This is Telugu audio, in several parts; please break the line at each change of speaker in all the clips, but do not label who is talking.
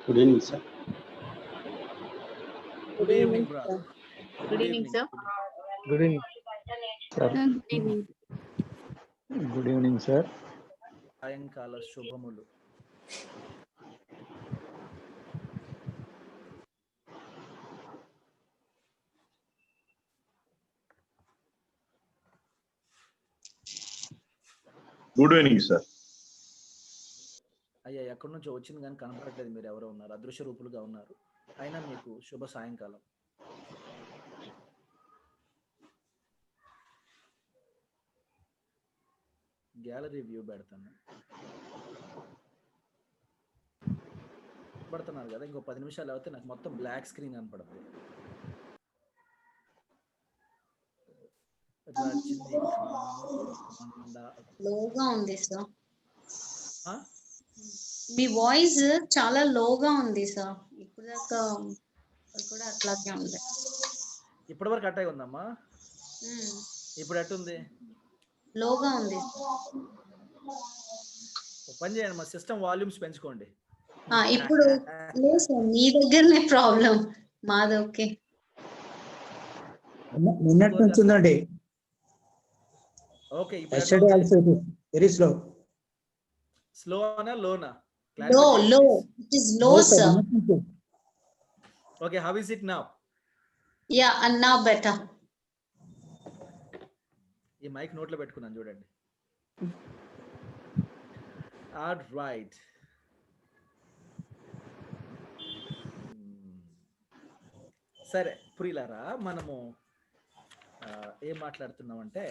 Good evening sir.
Good evening bro.
Good evening sir.
Good evening
sir good evening sir.
సాయంకాల శుభములు.
Good evening sir.
అయ్యా ఎక్కడి నుంచో వచ్చింది కానీ కనపడట్లేదు, మీరు ఎవరో ఉన్నారు, అదృశ్య రూపులుగా ఉన్నారు. అయినా మీకు శుభ సాయంకాలం. గ్యాలరీ వ్యూ పెడతాను. పడుతున్నారు కదా, ఇంకో 10 నిమిషాలు అయితే నాకు మొత్తం బ్లాక్ స్క్రీన్ కనపడుతుంది.
లోగా ఉంది సార్. మీ వాయిస్ చాలా లోగా ఉంది సార్. ఇప్పుడు దాకా కూడా అట్లాగే ఉంది.
ఇప్పటి వరకు అట్టే ఉందమ్మా. ఇప్పుడు ఎట్టుంది?
లోగా ఉంది.
పని చేయండి, మా సిస్టమ్ వాల్యూమ్స్ పెంచుకోండి.
ఇప్పుడు లేదు సార్, మీ దగ్గరనే ప్రాబ్లం, మాది ఓకే.
నిన్నటి నుంచి ఉందండి.
Okay,
very slow.
స్లోనా లోనా?
లో it is low sir.
Okay, how is it now?
Yeah, and now better.
ఈ మైక్ నోట్లో పెట్టుకున్నాను చూడండి. All right. సరే ప్రియులారా, మనము ఏం మాట్లాడుతున్నామంటే,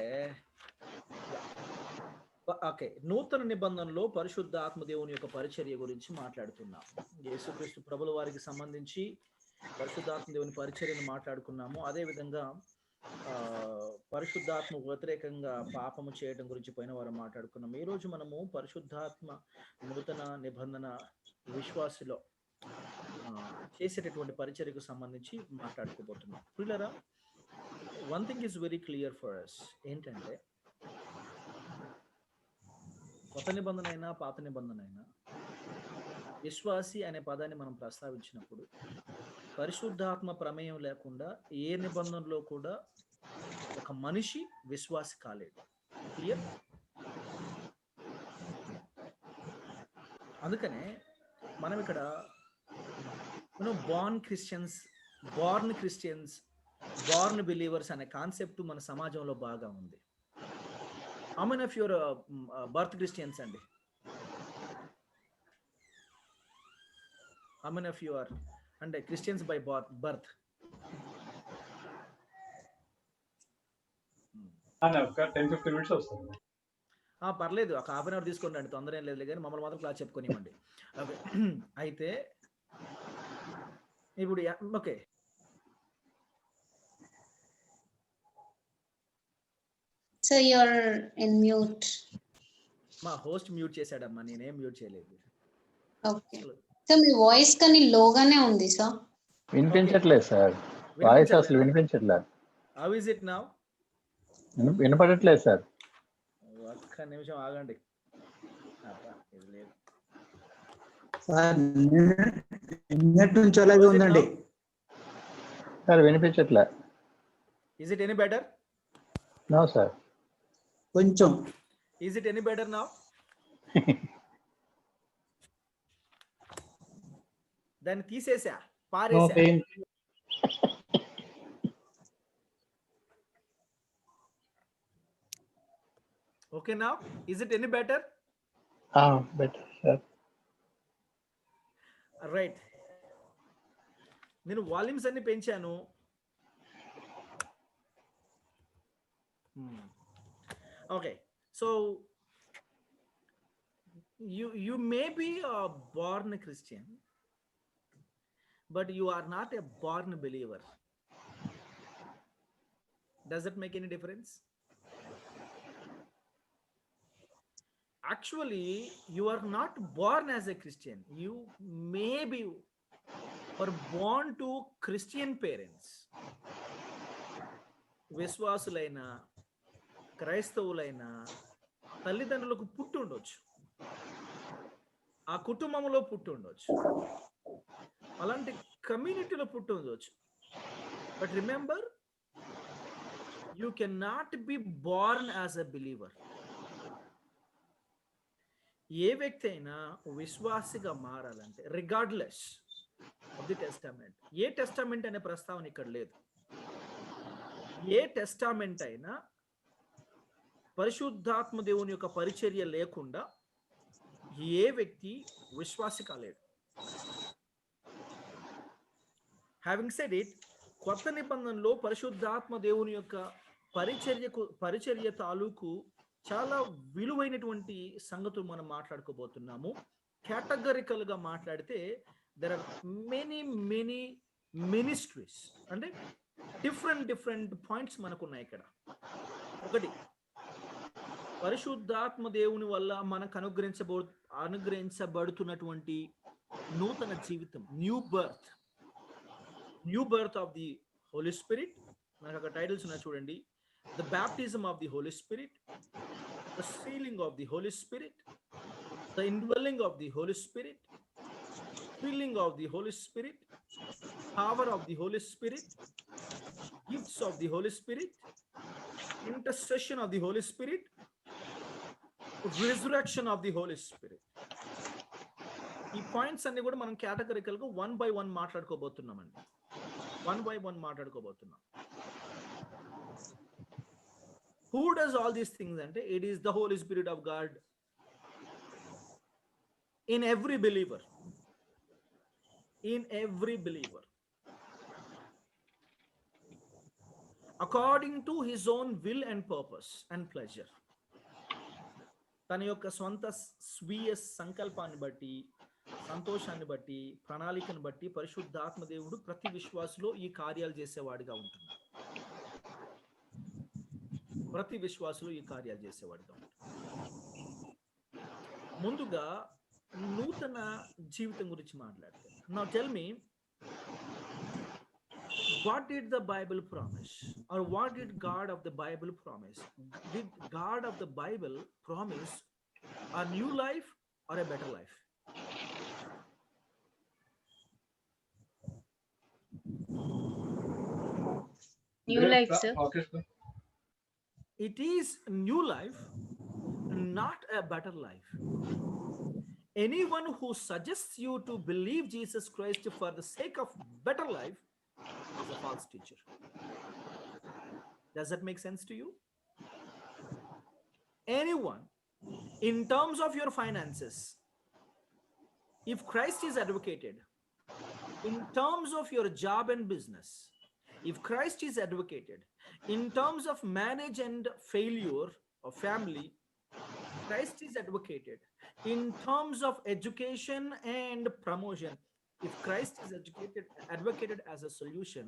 ఓకే, నూతన నిబంధనలో పరిశుద్ధ ఆత్మదేవుని యొక్క పరిచర్య గురించి మాట్లాడుతున్నాం. యేసుక్రీస్తు ప్రభుల వారికి సంబంధించి పరిశుద్ధాత్మదేవుని పరిచర్యను మాట్లాడుకున్నాము. అదేవిధంగా పరిశుద్ధాత్మ వ్యతిరేకంగా పాపము చేయడం గురించి పోయిన వారం మాట్లాడుకున్నాం. ఈరోజు మనము పరిశుద్ధాత్మ నూతన నిబంధన విశ్వాసులో చేసేటటువంటి పరిచర్యకు సంబంధించి మాట్లాడుకోబోతున్నాం. ప్రియులారా, one thing is very clear for us. ఏంటంటే, కొత్త నిబంధన అయినా పాత నిబంధన అయినా విశ్వాసి అనే పదాన్ని మనం ప్రస్తావించినప్పుడు పరిశుద్ధాత్మ ప్రమేయం లేకుండా ఏ నిబంధనలో కూడా ఒక మనిషి విశ్వాసి కాలేడు. క్లియర్? అందుకనే మనం ఇక్కడ బార్న్ క్రిస్టియన్స్, బార్న్ బిలీవర్స్ అనే కాన్సెప్ట్ మన సమాజంలో బాగా ఉంది. How many of you are birth Christians అండి? How many of you are అంటే Christians by birth?
ఒక 10-15 మినిట్స్ వస్తుంది.
పర్లేదు, ఒక హాఫ్ అన్ అవర్ తీసుకోండి అండి, తొందర ఏం లేదు, కానీ మమ్మల్ని మాత్రం క్లాస్ చెప్పుకోనివ్వండి. ఓకే, అయితే ఇప్పుడు okay,
so you're in mute.
మా హోస్ట్ మ్యూట్ చేశాడమ్మా, నేనేం మ్యూట్ చేయలేదు.
ఓకే సార్, మీ వాయిస్ కానీ లోగానే ఉంది సార్.
వినిపించట్లేదు సార్, వాయిస్ అసలు వినిపించట్లేదు.
How is it now?
వినపడట్లేదు సార్.
ఒక్క నిమిషం ఆగండి. ఇది లేదు
సార్, నిన్నటి నుంచి అలాగే ఉందండి
సార్, వినిపించట్లే.
Is it any better?
No sir.
కొంచెం.
Is it any better now? దాన్ని తీసేసా, పారేసా. Okay now? Is it any better?
Better sir.
Right, నేను వాల్యూమ్స్ అన్ని పెంచాను. Okay, so you may be a born Christian, but you are not a born believer. Does that make any difference? Actually, you are not born as a Christian. You may be or born to Christian parents. విశ్వాసులైన క్రైస్తవులైన తల్లిదండ్రులకు పుట్టి ఉండొచ్చు, ఆ కుటుంబంలో పుట్టి ఉండొచ్చు. అలాంటి కమ్యూనిటీలో పుట్టి ఉండవచ్చు. But remember, you can not be born as a believer. ఏ వ్యక్తి అయినా విశ్వాసిగా మారాలంటే రిగార్డ్లెస్ ఆఫ్ ది టెస్టామెంట్, ఏ టెస్టామెంట్ అనే ప్రస్తావన ఇక్కడ లేదు. ఏ టెస్టామెంట్ అయినా పరిశుద్ధాత్మ దేవుని యొక్క పరిచర్య లేకుండా ఏ వ్యక్తి విశ్వాసి కాలేడు. హ్యావింగ్ సెడ్ ఇట్, కొత్త నిబంధనలో పరిశుద్ధాత్మ దేవుని యొక్క పరిచర్య తాలూకు చాలా విలువైనటువంటి సంగతులు మనం మాట్లాడుకోబోతున్నాము. కేటగరికల్ గా మాట్లాడితే దెర్ ఆర్ మెనీ మినిస్ట్రీస్, అంటే డిఫరెంట్ పాయింట్స్ మనకున్నాయి ఇక్కడ. ఒకటి, పరిశుద్ధాత్మ దేవుని వల్ల మనకు అనుగ్రహించబడుతున్నటువంటి నూతన జీవితం, new birth of the Holi Spirit. మనకు అక్కడ టైటిల్స్ ఉన్నాయి చూడండి. The baptism of the Holi Spirit, the sealing of the Holi Spirit, the indwelling of the Holi Spirit, filling of the Holi Spirit, power of the Holi Spirit, gifts of the Holi Spirit, intercession of the Holy Spirit, resurrection of the Holy Spirit. ఈ పాయింట్స్ అన్ని కూడా మనం కేటగరికల్ గా 1 by 1 మాట్లాడుకోబోతున్నామండి. 1 by 1 మాట్లాడుకోబోతున్నాం. Who does all these things అంటే it is the Holy Spirit of God in every believer. According to his own will and purpose and pleasure. తన యొక్క స్వంత స్వీయ సంకల్పాన్ని బట్టి, సంతోషాన్ని బట్టి, ప్రణాళికను బట్టి పరిశుద్ధాత్మ దేవుడు ప్రతి విశ్వాసులో ఈ కార్యాలు చేసేవాడిగా ఉంటున్నాడు. ముందుగా నూతన జీవితం గురించి మాట్లాడితే, now tell me, what did the Bible promise, or what did God of the Bible promise? Did God of the Bible promise a new life or a better life?
New life, sir.
Okay, sir.
It is new life, not a better life. Anyone who suggests you to believe Jesus Christ for the sake of better life is a false teacher. Does that make sense to you? Anyone, in terms of your finances, if Christ is advocated, in terms of your job and business, if Christ is advocated, in terms of marriage and failure of family, Christ is advocated, in terms of education and promotion, if Christ is advocated as a solution,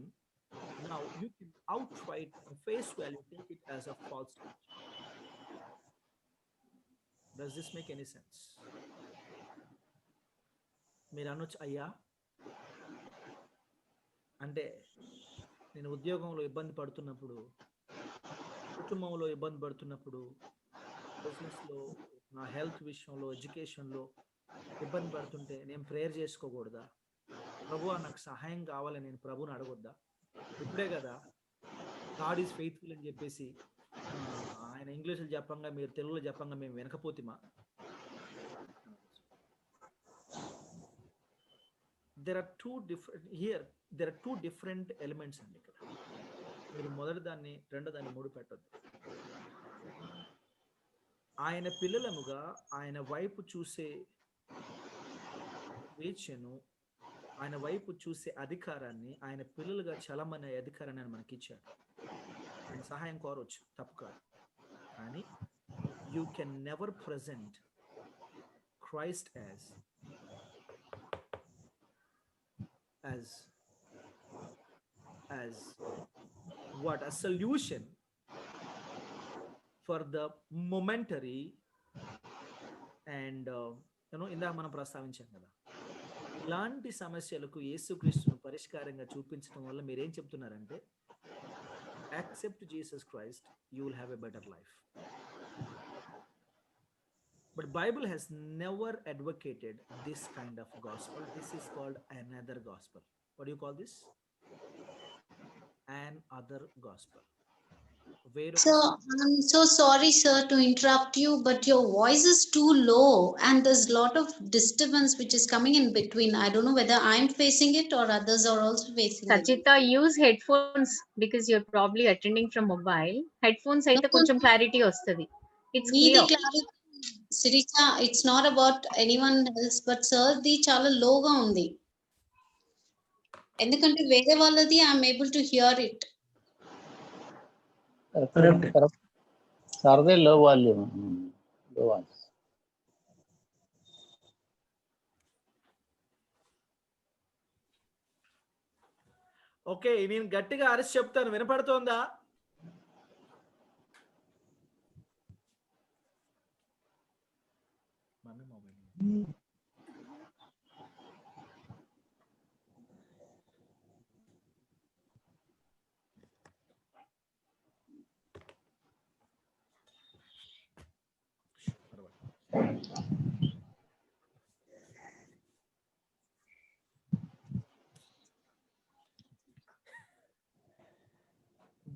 now you can outright face value take it as a false teaching. Does this make any sense? మీరు అనొచ్చు, అయ్యా అంటే నేను ఉద్యోగంలో ఇబ్బంది పడుతున్నప్పుడు, కుటుంబంలో ఇబ్బంది పడుతున్నప్పుడు, బిజినెస్లో, నా హెల్త్ విషయంలో, ఎడ్యుకేషన్లో ఇబ్బంది పడుతుంటే నేను ప్రేయర్ చేసుకోకూడదా? ప్రభువా నాకు సహాయం కావాలని నేను ప్రభుని అడగొద్దా? ఇప్పుడే కదా గాడ్ ఈజ్ ఫెయిత్ఫుల్ అని చెప్పేసి ఆయన ఇంగ్లీష్లో చెప్పంగా మీరు తెలుగులో చెప్పంగా మేము వెనకపోతిమా? there are two different elements అండి ఇక్కడ. మీరు మొదటి దాన్ని రెండో దాన్ని మూడు పెట్టొద్దు. ఆయన పిల్లలముగా ఆయన వైపు చూసే స్వేచ్ఛను, ఆయన వైపు చూసే అధికారాన్ని, ఆయన పిల్లలుగా చలమనే అధికారాన్ని ఆయన మనకి ఇచ్చాడు. ఆయన సహాయం కోరవచ్చు, తప్పు కాదు. కానీ you can never present Christ as what a solution for the momentary and ఇందాక మనం ప్రస్తావించాం కదా, ఇలాంటి సమస్యలకు యేసుక్రీస్తును పరిష్కారంగా చూపించడం వల్ల మీరేం చెప్తున్నారంటే, accept Jesus Christ, you will have a better life. But Bible has never advocated this kind of gospel. This is called another gospel. What do you call this? An other gospel.
So I'm so sorry, sir, to interrupt you, but your voice is too low and there's a lot of disturbance which is coming in between. I don't know whether I'm facing it or others are also facing it.
Sachita, use headphones because you're probably attending from mobile. Headphones అయితే
No,
కొంచెం క్లారిటీ వస్తుంది. It's
Neither
clear.
clarity, Siricha, it's not about anyone else, but sir, ది చాలా లోగా ఉంది. ఎందుకంటే వేరే వాళ్ళది I'm able to hear it.
Correct.
సార్దే low volume, low volume.
Okay, నేను గట్టిగా అరిచి చెప్తాను, వినపడుతోందా? Mummy mobile.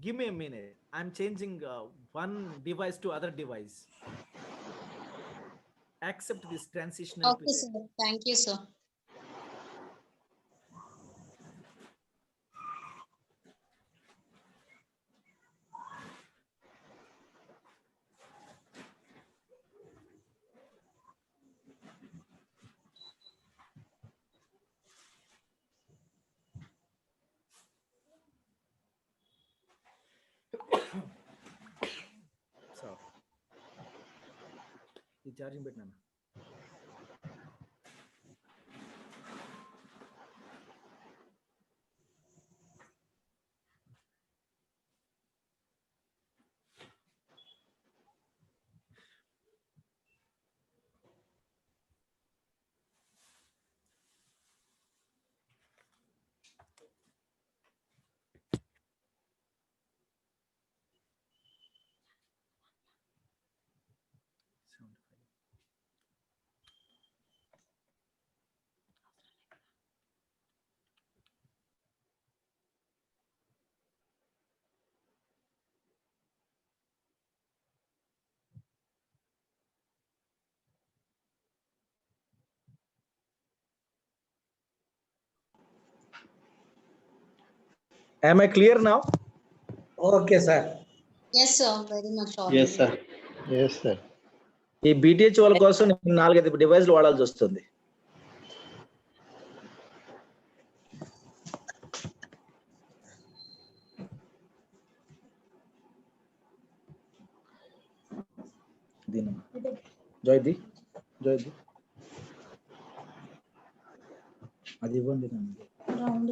Give me a minute. I'm changing one device to other device. Accept this transitional
okay
period.
Sir, thank you sir.
So, ఈ ఛార్జింగ్ పెట్టినాను. Am I clear now?
Okay, sir.
Yes sir, very much
yes sir, yes sir.
ఈ బీటీహెచ్ వాళ్ళ కోసం నేను 4-5 డివైస్లు వాడాల్సి వస్తుంది. జోయిది అది ఇవ్వండి.
రౌండ్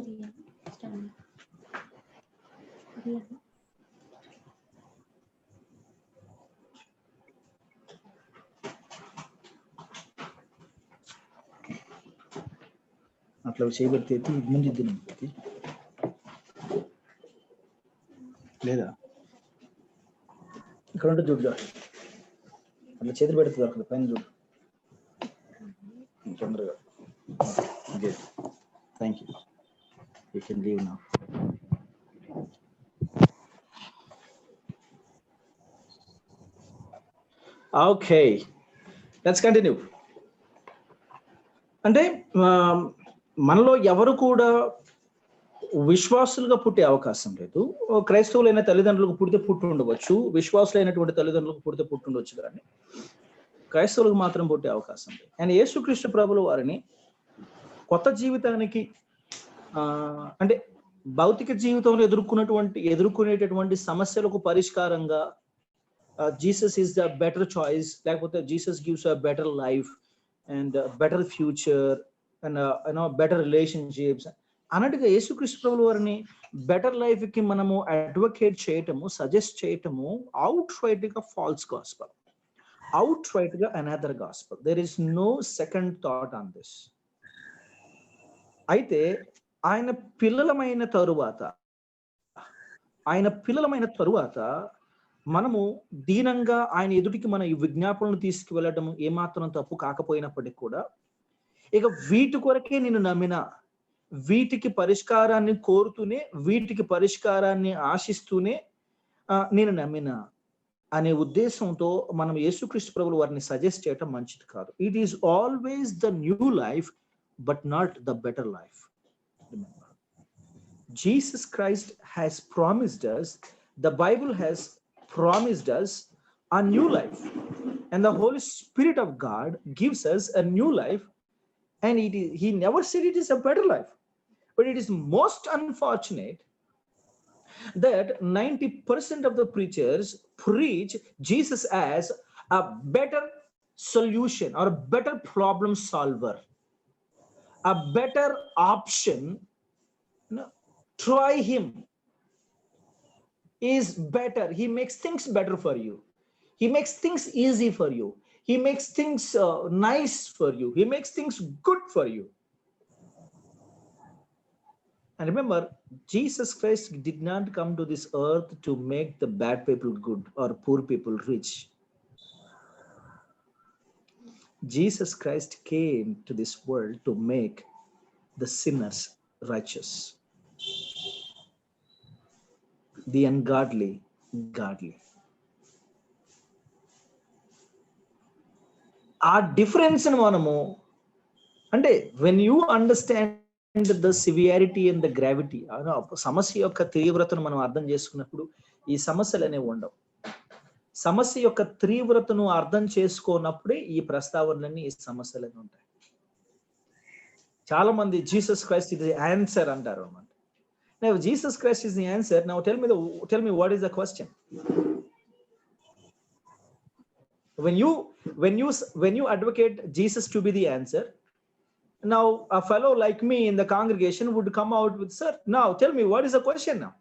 అట్లా చేయబెడితే ముందు లేదా ఇక్కడ ఉంటే చూడు, అట్లా చేతులు పెడుతుంది అక్కడ పైన చూడు తొందరగా. Thank you. You can leave now. Okay, let's continue. అంటే మనలో ఎవరు కూడా విశ్వాసులుగా పుట్టే అవకాశం లేదు. క్రైస్తవులైన తల్లిదండ్రులకు పుట్టి ఉండవచ్చు, విశ్వాసులైనటువంటి తల్లిదండ్రులకు పుట్టి ఉండవచ్చు, కానీ క్రైస్తవులకు మాత్రం పుట్టే అవకాశం లేదు. అండ్ యేసుక్రీస్తు ప్రభుల వారిని కొత్త జీవితానికి అంటే భౌతిక జీవితంలో ఎదుర్కొనేటటువంటి సమస్యలకు పరిష్కారంగా Jesus is the better choice, లేకపోతే Jesus gives a better life and better future and better relationships అన్నట్టుగా యేసుక్రీస్తు ప్రభుల వారిని బెటర్ లైఫ్ కి మనము అడ్వకేట్ చేయటము, సజెస్ట్ చేయటము అవుట్ రైట్ గా ఫాల్స్ గాస్పల్, అవుట్ రైట్ గా another gospel. There is no second thought on this. అయితే ఆయన పిల్లలమైన తరువాత
మనము దీనంగా ఆయన ఎదుటికి మన ఈ విజ్ఞాపనలు తీసుకువెళ్ళడం ఏమాత్రం తప్పు కాకపోయినప్పటికీ కూడా, ఇక వీటి కొరకే నేను నమ్మిన, వీటికి పరిష్కారాన్ని కోరుతూనే, వీటికి పరిష్కారాన్ని ఆశిస్తూనే నేను నమ్మిన అనే ఉద్దేశంతో మనం యేసుక్రీస్తు ప్రభువు వారిని సజెస్ట్ చేయటం మంచిది కాదు. It is always the new life but not the better life. Jesus Christ has promised us, the Bible has promised us a new life, and the Holy Spirit of God gives us a new life, and he never said it is a better life. But it is most unfortunate that 90% of the preachers preach Jesus as a better solution or a better problem solver, a better option. Try him, is better. He makes things better for you. He makes things easy for you. He makes things nice for you. He makes things good for you. And remember, Jesus Christ did not come to this earth to make the bad people good or poor people rich. Jesus Christ came to this world to make the sinners righteous, the ungodly godly. ఆ డిఫరెన్స్ మనము అంటే when you understand the severity and the gravity, సమస్య యొక్క తీవ్రతను మనం అర్థం చేసుకున్నప్పుడు ఈ సమస్యలు అనేవి ఉండవు. సమస్య యొక్క తీవ్రతను అర్థం చేసుకోనప్పుడే ఈ ప్రస్తావనలన్నీ, ఈ సమస్యలన్నీ ఉంటాయి. చాలా మంది జీసస్ క్రైస్ట్ ఇది ఆన్సర్ అంటారు అన్నమాట. Now, if Jesus Christ is the answer, now tell me what is the question? When you advocate Jesus to be the answer, now a fellow like me in the congregation would come out with, sir, now tell me what is the question now?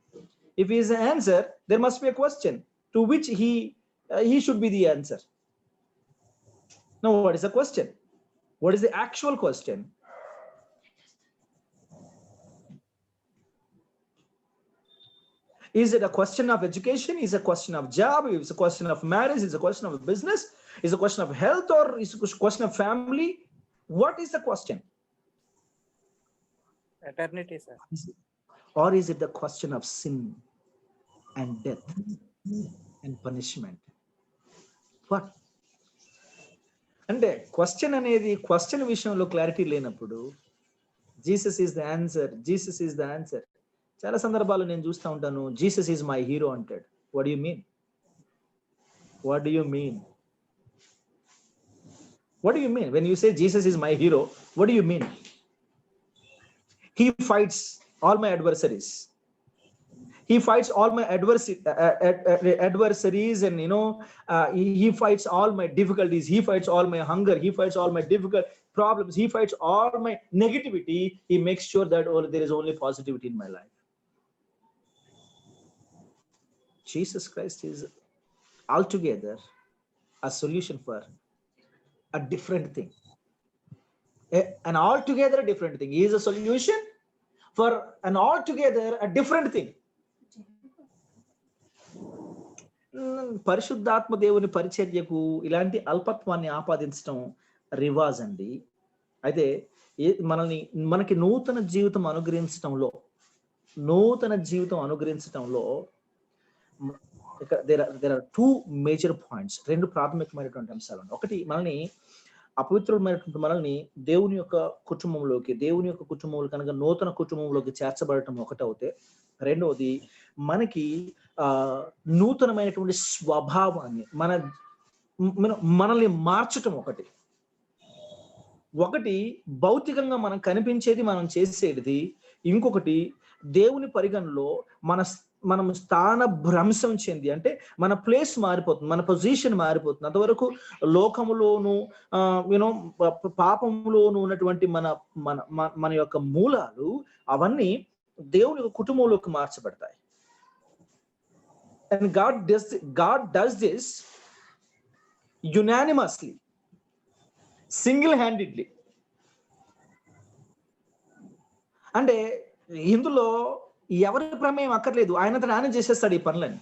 If he is the answer, there must be a question to which he should be the answer. Now, what is the question? What is the actual question? Is it a question of education? Is it a question of job? Is it a question of marriage? Is it a question of business? Is it a question of health, or is it a question of family? What is the question?
Eternity, sir.
Or is it the question of sin and death and punishment? What? అంటే క్వశ్చన్ అనేది, క్వశ్చన్ విషయంలో క్లారిటీ లేనప్పుడు Jesus is the answer, Jesus is the answer. చాలా సందర్భాలు నేను చూస్తూ ఉంటాను, జీసస్ ఈజ్ మై హీరో అంటాడు. What do you mean? What do you mean? What do you mean when you say Jesus is my hero? What do you mean? He fights all my adversaries. He fights all my adversaries, and he fights all my difficulties. He fights all my hunger. He fights all my difficult problems. He fights all my negativity. He makes sure that there is only positivity in my life. Jesus Christ is altogether a solution for a different thing, an altogether different thing. He is a solution for an altogether a different thing. పరిశుద్ధాత్మ దేవుని పరిచర్యకు ఇలాంటి అల్పత్వాన్ని ఆపాదించడం రివాజ్ అండి. అయితే మనకి నూతన జీవితం అనుగ్రహించడంలో there are two major points. రెండు ప్రాథమికమైనటువంటి అంశాలు. ఒకటి, మనల్ని అపవిత్రులమైనటువంటి మనల్ని దేవుని యొక్క కుటుంబంలో కనుక నూతన కుటుంబంలోకి చేర్చబడటం ఒకటవుతే, రెండవది మనకి నూతనమైనటువంటి స్వభావాన్ని మనల్ని మార్చటం ఒకటి భౌతికంగా మనం కనిపించేది, మనం చేసేది. ఇంకొకటి దేవుని పరిగణలో మనం స్థాన భ్రంశం చెంది, అంటే మన ప్లేస్ మారిపోతుంది, మన పొజిషన్ మారిపోతుంది. అంతవరకు లోకములోను పాపంలోను ఉన్నటువంటి మన యొక్క మూలాలు అవన్నీ దేవుని కుటుంబంలోకి మార్చబడతాయి. And God does this unanimously, single-handedly. అంటే ఇందులో ఎవరి ప్రమేయం అక్కర్లేదు, ఆయన చేసేస్తాడు ఈ పనులని.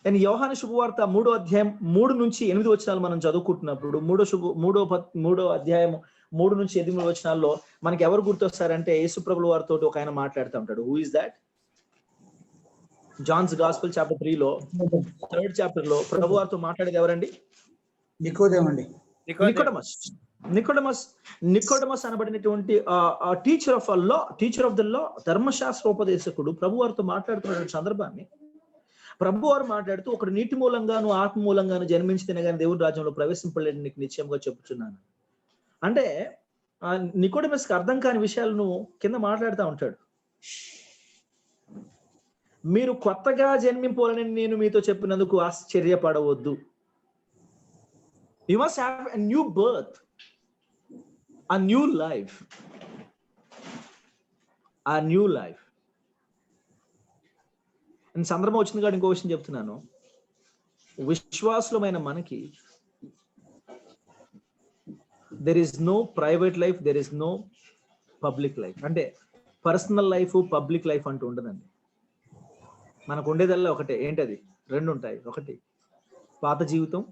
అండ్ యోహాను శుభవార్త 3వ అధ్యాయం 3 నుంచి 8 వచనాలు మనం చదువుకుంటున్నప్పుడు 3వ అధ్యాయం 3 నుంచి 8 వచనాల్లో మనకి ఎవరు గుర్తొస్తారంటే యేసుప్రభుల వారితో ఒక ఆయన మాట్లాడుతూ ఉంటాడు. Who is that? John's gospel chapter 3లో 3rd చాప్టర్ లో ప్రభు వారితో మాట్లాడేది ఎవరండి?
నికోదేము అండి.
నికోడమస్ అనబడినటువంటి టీచర్ ఆఫ్ ద లా, ధర్మశాస్త్రోపదేశకుడు ప్రభు వారితో మాట్లాడుతున్న సందర్భాన్ని ప్రభు వారు మాట్లాడుతూ, ఒకడు నీటి మూలంగాను ఆత్మ మూలంగాను జన్మించితేనే కానీ దేవుడి రాజ్యంలో ప్రవేశింపలేని నీకు నిశ్చయంగా చెప్పుచున్నాను. అంటే నికోడమస్కి అర్థం కాని విషయాలను కింద మాట్లాడుతూ ఉంటాడు. మీరు కొత్తగా జన్మింపాలని నేను మీతో చెప్పినందుకు ఆశ్చర్యపడవద్దు. You must have a new birth, a new life, a new life. And సందర్భం వచ్చింది కాబట్టి ఇంకో విషయం చెప్తున్నాను. విశ్వాసులమైన మనకి there is no private life, there is no public life. అంటే పర్సనల్ లైఫ్, పబ్లిక్ లైఫ్ అంటూ ఉండదండి. మనకు ఉండేదల్లా ఒకటే. ఏంటది? 2 ఉంటాయి. ఒకటి పాత జీవితం,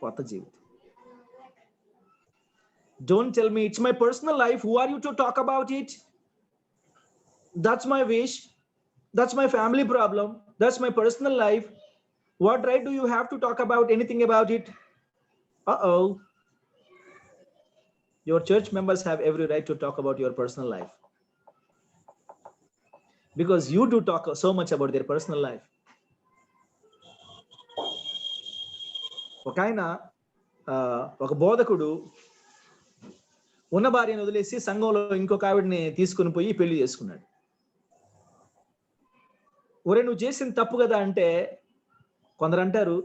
కొత్త జీవితం. Don't tell me it's my personal life. Who are you to talk about it? That's my wish. That's my family problem. That's my personal life. What right do you have to talk about anything about it? Uh-oh. Your church members have every right to talk about your personal life, because you do talk so much about their personal life. ఒక బోధకుడు ఉన్న భార్యను వదిలేసి సంఘంలో ఇంకొక ఆవిడని తీసుకుని పోయి పెళ్లి చేసుకున్నాడు. ఒరే నువ్వు చేసిన తప్పు కదా అంటే కొందరు అంటారు,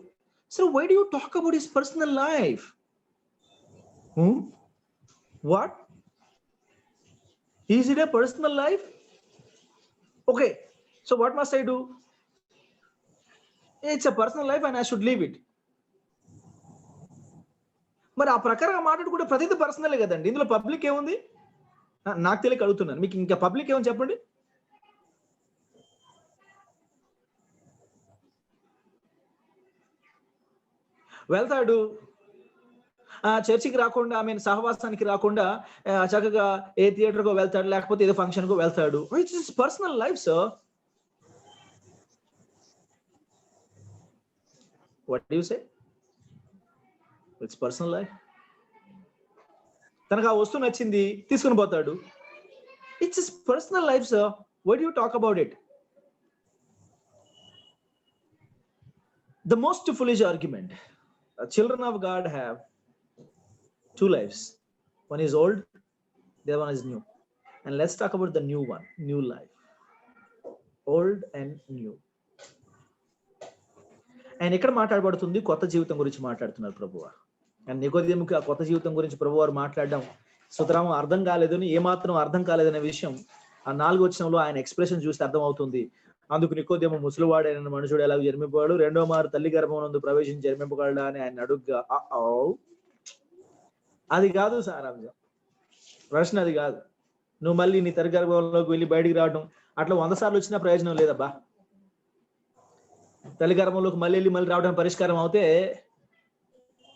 so why do you talk about his personal life? What is it a personal life? Okay, so what must I do? It's a personal life and I should leave it. మరి ఆ ప్రకారంగా మాట్లాడుకుంటే ప్రతిదీ పర్సనలే కదండి. ఇందులో పబ్లిక్ ఏముంది? నాకు తెలియక అడుగుతున్నాను. మీకు ఇంకా పబ్లిక్ ఏమని చెప్పండి. వెళ్తాడు, చర్చికి రాకుండా, సహవాసానికి రాకుండా చక్కగా ఏ థియేటర్కో వెళ్తాడు, లేకపోతే ఏదో ఫంక్షన్కో వెళ్తాడు. It's personal life sir. What do you say? It's personal life. తనకు ఆ వస్తువు నచ్చింది, తీసుకుని పోతాడు. It's personal life sir. Why do you talk about it? The most foolish argument. Children of God have 2 lives. One is old, the other one is new. And let's talk about the new one, new life. Old and new. And ఇక్కడ మాట్లాడబడుతుంది కొత్త జీవితం గురించి మాట్లాడుతున్నారు ప్రభువారు. అండ్ నికోదేముకి ఆ కొత్త జీవితం గురించి ప్రభువారు మాట్లాడడం సుతరాం అర్థం కాలేదని, ఏమాత్రం అర్థం కాలేదనే విషయం ఆ 4వ వచనంలో ఆయన ఎక్స్ప్రెషన్ చూస్తే అర్థం అవుతుంది. అందుకు నికోదేము ముసలివాడైన మనుషుడు ఎలా జన్మింపవాడు, 2వ మారు తల్లి గర్భమునందు ప్రవేశించి జన్మింపగలడా అని ఆయన అడుగ్గా, అది కాదు సారాంశం. ప్రశ్న అది కాదు. నువ్వు మళ్ళీ నీ తల్లి గర్భంలోకి వెళ్ళి బయటికి రావడం అట్లా 100 సార్లు వచ్చినా ప్రయోజనం లేదబ్బా. తల్లి గర్భంలోకి మళ్ళీ వెళ్ళి మళ్ళీ రావడానికి పరిష్కారం అవుతే,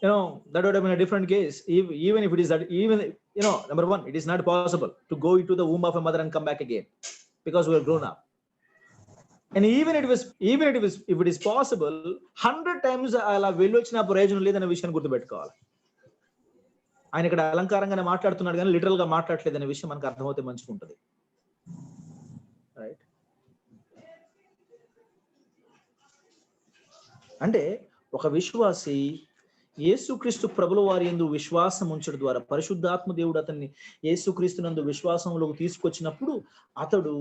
that would have been a different case. Even if it is that, number one, it is not possible to go into the womb of a mother and come back again, because we are grown up. And even if it is possible, 100 times అలా వెళ్ళొచ్చిన ప్రయోజనం లేదనే విషయాన్ని గుర్తుపెట్టుకోవాలి. ఆయన ఇక్కడ అలంకారంగానే మాట్లాడుతున్నాడు కానీ లిటరల్ గా మాట్లాడలేదనే విషయం మనకు అర్థమవుతే మంచిగా ఉంటుంది. రైట్? అంటే ఒక విశ్వాసి యేసుక్రీస్తు ప్రభుల వారి యందు విశ్వాసం ఉంచడం ద్వారా పరిశుద్ధాత్మ దేవుడు అతన్ని యేసుక్రీస్తునందు విశ్వాసంలోకి తీసుకొచ్చినప్పుడు అతడు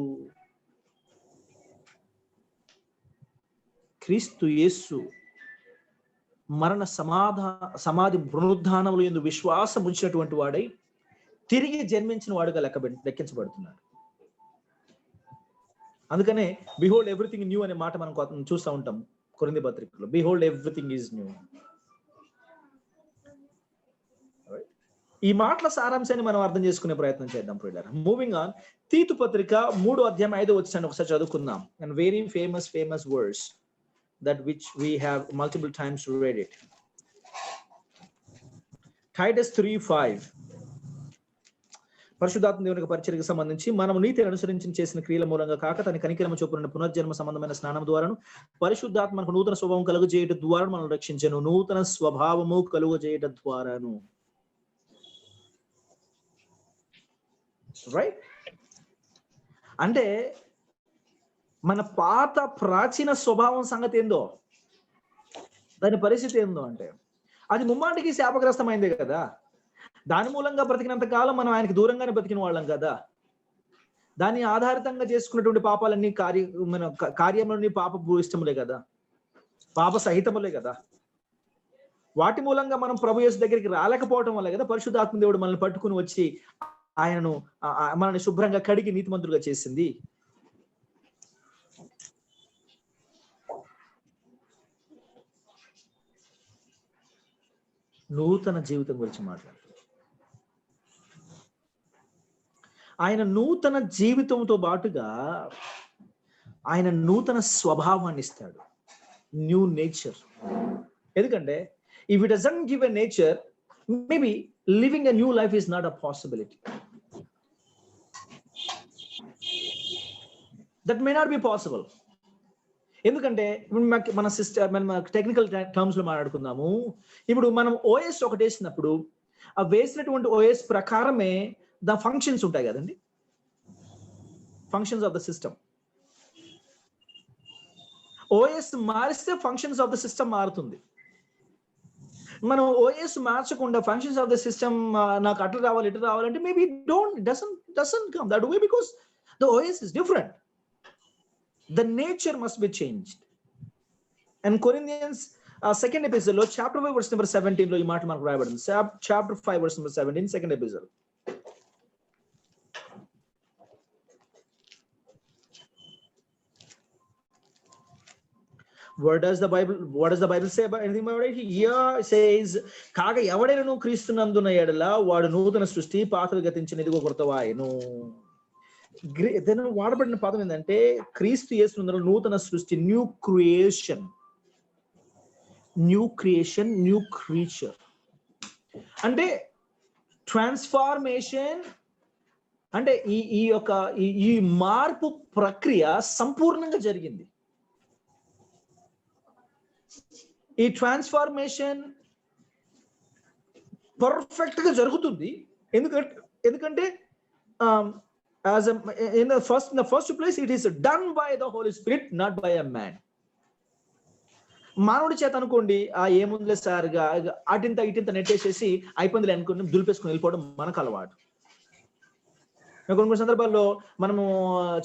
క్రీస్తు యేసు మరణ సమాధి పునరుద్ధానముల యందు విశ్వాసం ఉంచినటువంటి వాడై తిరిగి జన్మించిన వాడుగా లెక్కించబడుతున్నాడు. అందుకనే బిహోల్డ్ ఎవ్రీథింగ్ న్యూ అనే మాట మనం చూస్తూ ఉంటాం కొరింథీ పత్రికలో. Behold everything is new. ఈ మాటల సారాంశాన్ని మనం అర్థం చేసుకునే ప్రయత్నం చేద్దాం ప్రియులారా. మూవింగ్ ఆన్, తీతు పత్రిక 3వ అధ్యాయం 5వ వచనాన్ని ఒకసారి చదువుకుందాం. And very famous words that which we have multiple times read it. Titus 3:5. పరిశుద్ధాత్మ దేవుని పరిచర్యకు సంబంధించి మనము నీతిని అనుసరించి చేసిన క్రియల మూలంగా కాక తన కనికరమ చొప్పున పునర్జన్మ సంబంధమైన స్నానం ద్వారాను పరిశుద్ధాత్మ మనకు నూతన స్వభావం కలుగజేయడం ద్వారా మనం రక్షించను. నూతన స్వభావము కలుగజేయడం ద్వారాను. రైట్? అంటే మన పాత ప్రాచీన స్వభావం సంగతి ఏందో, దాని పరిస్థితి ఏందో అంటే అది ముమ్మాటికి శాపగ్రస్తమైందే కదా. దాని మూలంగా బ్రతికినంత కాలం మనం ఆయనకి దూరంగానే బ్రతికిన వాళ్ళం కదా. దాన్ని ఆధారితంగా చేసుకున్నటువంటి పాపాలన్నీ మన కార్యములన్నీ పాప ఇష్టములే కదా, పాప సహితములే కదా. వాటి మూలంగా మనం ప్రభు యేసు దగ్గరికి రాలేకపోవడం వల్ల కదా పరిశుద్ధాత్మ దేవుడు మనల్ని పట్టుకుని వచ్చి ఆయనను మనల్ని శుభ్రంగా కడిగి నీతిమంతులుగా చేసింది. నూతన జీవితం గురించి మాట్లాడుతుంది. ఆయన నూతన జీవితంతో పాటుగా ఆయన నూతన స్వభావాన్ని ఇస్తాడు, న్యూ నేచర్. ఎందుకంటే if it doesn't give a nature, maybe living a new life is not a possibility. That may not be possible. ఎందుకంటే మన టెక్నికల్ టర్మ్స్ లో మాట్లాడుకుందాము. ఇప్పుడు మనం ఓఎస్ ఒకటి వేసినప్పుడు ఆ వేసినటువంటి ఓఎస్ ప్రకారమే ద ఫంక్షన్స్ ఉంటాయి కదండి, functions of the system. OS మారిస్తే ఫంక్షన్స్ ఆఫ్ ద సిస్టమ్ మారుతుంది. మనం ఓఎస్ మార్చకుండా ఫంక్షన్స్ ఆఫ్ ద సిస్టమ్ నాకు అట్లా రావాలి ఇట్లా రావాలంటే maybe doesn't come that way because the OS is different. The nature must be changed. And Corinthians 2nd epistle, chapter 5 verse number 17 లో ఈ మాట మనకు రాయబడింది. Chapter 5 verse number 17, 2nd epistle. What does the Bible say about anything about it? Here says, కాగా ఎవడైనను క్రీస్తునందున ఎడల వాడు నూతన సృష్టి, పాతలు గతించిన ఇదిగో కొత్తవాయెను. వాడబడిన పదం ఏంటంటే క్రీస్తు యేసునందున నూతన సృష్టి, న్యూ క్రియేషన్, న్యూ క్రీచర్. అంటే ట్రాన్స్ఫార్మేషన్ అంటే ఈ మార్పు ప్రక్రియ సంపూర్ణంగా జరిగింది. ఈ ట్రాన్స్ఫార్మేషన్ పర్ఫెక్ట్ గా జరుగుతుంది. ఎందుకంటే in the first place it is done by the Holy Spirit, not by a man. మానవుడి చేత అనుకోండి, ఏముందిలే సార్ అటింత ఇటింత నెట్టేసేసి అయిపోయిందిలే అనుకుని దులిపేసుకుని వెళ్ళిపోవడం మనకు అలవాటు. కొన్ని సందర్భాల్లో మనము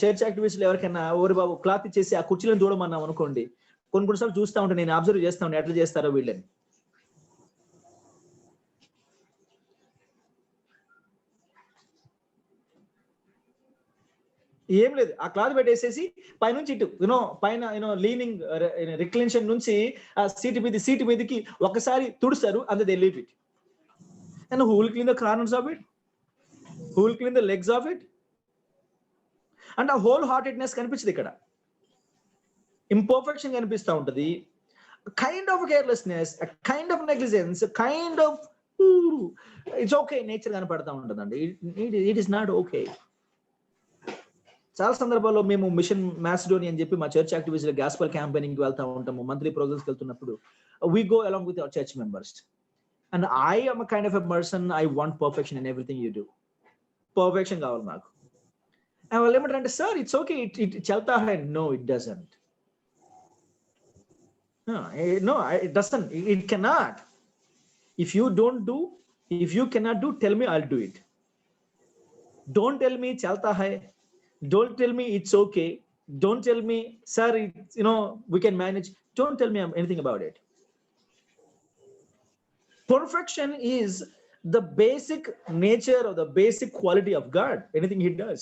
చర్చ్ యాక్టివిటీస్లో ఎవరికైనా ఓరి బాబు క్లాత్ ఇచ్చేసి ఆ కుర్చీలను దూడమన్నాం అనుకోండి, కొన్నిసార్లు చూస్తూ ఉంటాను, నేను అబ్జర్వ్ చేస్తా ఉంటాను ఎట్లా చేస్తారో వీళ్ళని. ఏం లేదు, ఆ క్లాత్ పెట్టేసేసి పైనుంచి ఇటు పైన లీనింగ్ రిక్లెన్షన్ నుంచి ఆ సీటు మీదకి ఒకసారి తుడుస్తారు, అంతే they leave it. And who will clean the corners of it, who will clean the legs of it. అంటే ఆ హోల్ హార్టెడ్నెస్ కనిపించదు ఇక్కడ, ఇంపర్ఫెక్షన్ కనిపిస్తూ ఉంటుంది. Kind of carelessness, kind of negligence, kind of it's okay nature కనపడతా ఉంటుందండి. It is not okay. చాలా సందర్భాల్లో మేము మిషన్ మాసిడోనియా అని చెప్పి మా చర్చ్ యాక్టివిటీస్ లో గాస్పల్ క్యాంపెయినింగ్ వెళ్తా ఉంటాము. మంత్లీ ప్రోగ్రామ్స్ వెళ్తున్నప్పుడు we go along with our church members, and I am a kind of a person, I want perfection in everything you do. Perfection కావాలి నాకు. And వాళ్ళు ఏమంటారంటే, సార్ ఇట్స్ ఓకే, it చల్తా హై. No, it doesn't. No, it doesn't. It cannot. If you cannot do, tell me, I'll do it. Don't tell me chalta hai. Don't tell me it's okay. Don't tell me, sir, we can manage. Don't tell me anything about it. Perfection is the basic nature or the basic quality of God. Anything he does.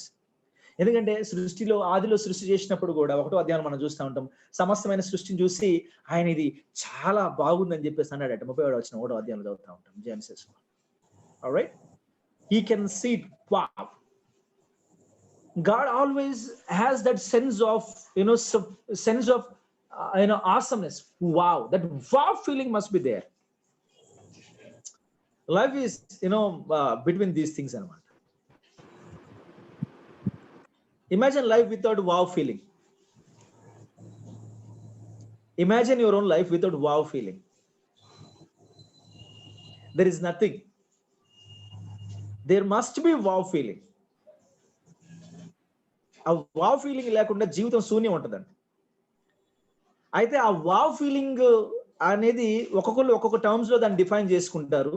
ఎందుకంటే సృష్టిలో ఆదిలో సృష్టి చేసినప్పుడు కూడా 1వ అధ్యాయం మనం చూస్తూ ఉంటాం. సమస్తమైన సృష్టిని చూసి ఆయన ఇది చాలా బాగుందని చెప్పేసి అన్నాడట. 31వ వచనం 1వ అధ్యాయంలో చదువుతూ ఉంటాం Genesis. All right. He can see it. Wow. God always has that sense of, sense of, awesomeness. Wow. That wow feeling must be there. Life is, between these things. Imagine life without wow feeling. Imagine your own life without wow feeling. There is nothing. There must be wow feeling. A wow feeling లేకుండా జీవితం శూన్యం ఉంటుందండి. అయితే ఆ వావ్ ఫీలింగ్ అనేది ఒక్కొక్కరు ఒక్కొక్క టర్మ్స్ లో దాన్ని డిఫైన్ చేసుకుంటారు.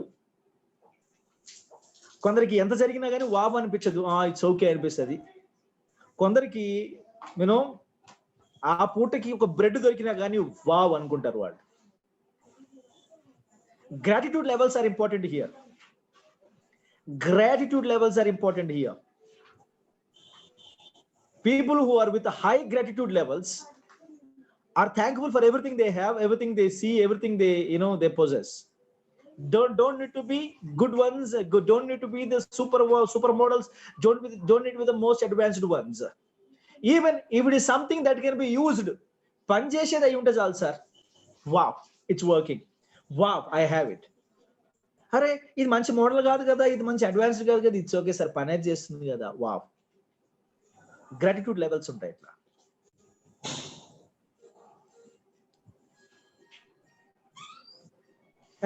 కొందరికి ఎంత జరిగినా కానీ వావ్ అనిపించదు, ఇట్స్ ఓకే అనిపిస్తుంది. కొందరికి ఆ పూటకి ఒక బ్రెడ్ దొరికినా కానీ వావ్ అనుకుంటారు వాళ్ళు. Gratitude levels are important here. Gratitude levels are important here. People who are with high gratitude levels are thankful for everything they have, everything they see, everything they possess. Don't need to be good ones. Don't need to be the supermodels. Don't need to be the most advanced ones. Even if it is something that can be used, pancheshada ayi unte chalu sir. Wow, it's working. Wow, I have it. అరే ఇది మంచి మోడల్ కాదు కదా, ఇది మంచి అడ్వాన్స్డ్ కాదు కదా, ఇట్స్ ఓకే సార్, పని అయితే చేస్తుంది కదా. వావ్. గ్రాటిట్యూడ్ లెవెల్స్ ఉంటాయి ఇట్లా.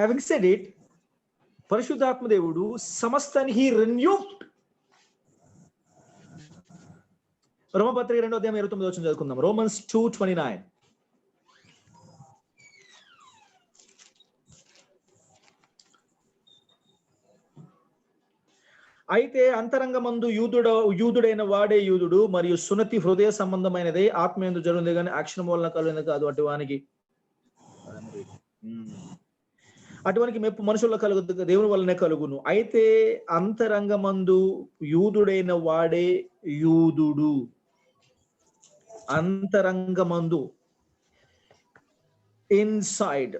Having said it, పరిశుద్ధాత్మ దేవుడు సమస్తాన్ని హీ రెన్యూడ్. రోమపత్రిక 2:29 చదువుకుందాం. Romans 2:29. అయితే అంతరంగమందు యూదుడైన వాడే యూదుడు మరియు సున్నతి హృదయ సంబంధమైనదే, ఆత్మయందు జరుగుతుంది కానీ అక్షరం వలన కలుగుతుంది కాదు. అటువంటి మెప్పు మనుషుల్లో కలుగుతుంది, దేవుని వల్లనే కలుగును. అయితే అంతరంగమందు యూదుడైన వాడే యూదుడు. అంతరంగమందు, ఇన్సైడ్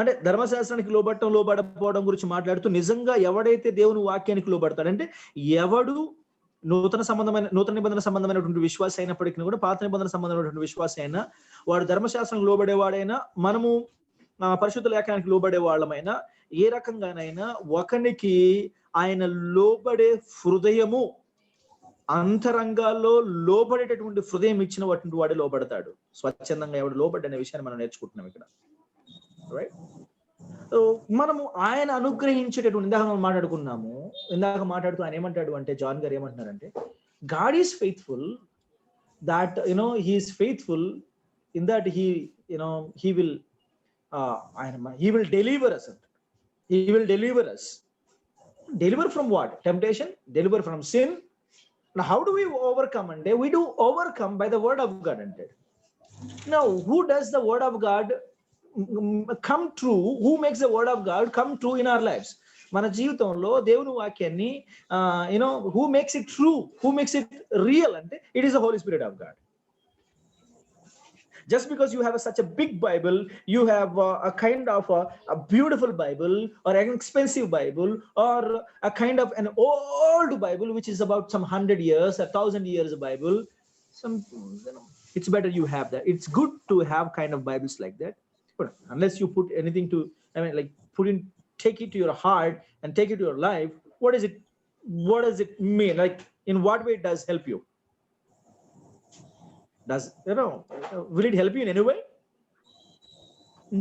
అంటే ధర్మశాస్త్రానికి లోబడపోవడం గురించి మాట్లాడుతూ, నిజంగా ఎవడైతే దేవుని వాక్యానికి లోబడతాడంటే, ఎవడు నూతన నిబంధన సంబంధమైనటువంటి విశ్వాస అయినప్పటికీ కూడా, పాత నిబంధన సంబంధమైనటువంటి విశ్వాస అయినా, వాడు ధర్మశాస్త్రానికి లోబడేవాడైనా, మనము పరిశుద్ధ లేఖనానికి లోబడే వాళ్ళమైనా, ఏ రకంగానైనా ఒకనికి ఆయన లోబడే హృదయము, అంతరంగాల్లో లోబడేటటువంటి హృదయం ఇచ్చినటువంటి వాడు లోబడతాడు. స్వచ్ఛందంగా ఎవడు లోబడ్డనే విషయాన్ని మనం నేర్చుకుంటున్నాం ఇక్కడ. రైట్. మనము ఆయన అనుగ్రహించేటటువంటి, ఇందాక మనం మాట్లాడుతూ ఆయన ఏమంటాడు అంటే, జాన్ గారు ఏమంటున్నారంటే, God is faithful, that he is faithful in that he will deliver us. He will deliver us. Deliver from what? Temptation, deliver from sin. Now how do we overcome? And we do overcome by the word of God. And now who does the word of God come true? Who makes the word of God come true in our lives? మన జీవితంలో దేవుని వాక్యాన్ని who makes it true, who makes it real, అంటే it is the Holy Spirit of God. Just because you have such a big Bible, you have a kind of a beautiful Bible or an expensive Bible or a kind of an old Bible which is about some 100 years, 1,000 years Bible, it's better you have that. It's good to have kind of Bibles like that, but unless you put anything to, take it to your heart and take it to your life, what does it mean? Like, in what way it does help you? Will it help you in any way?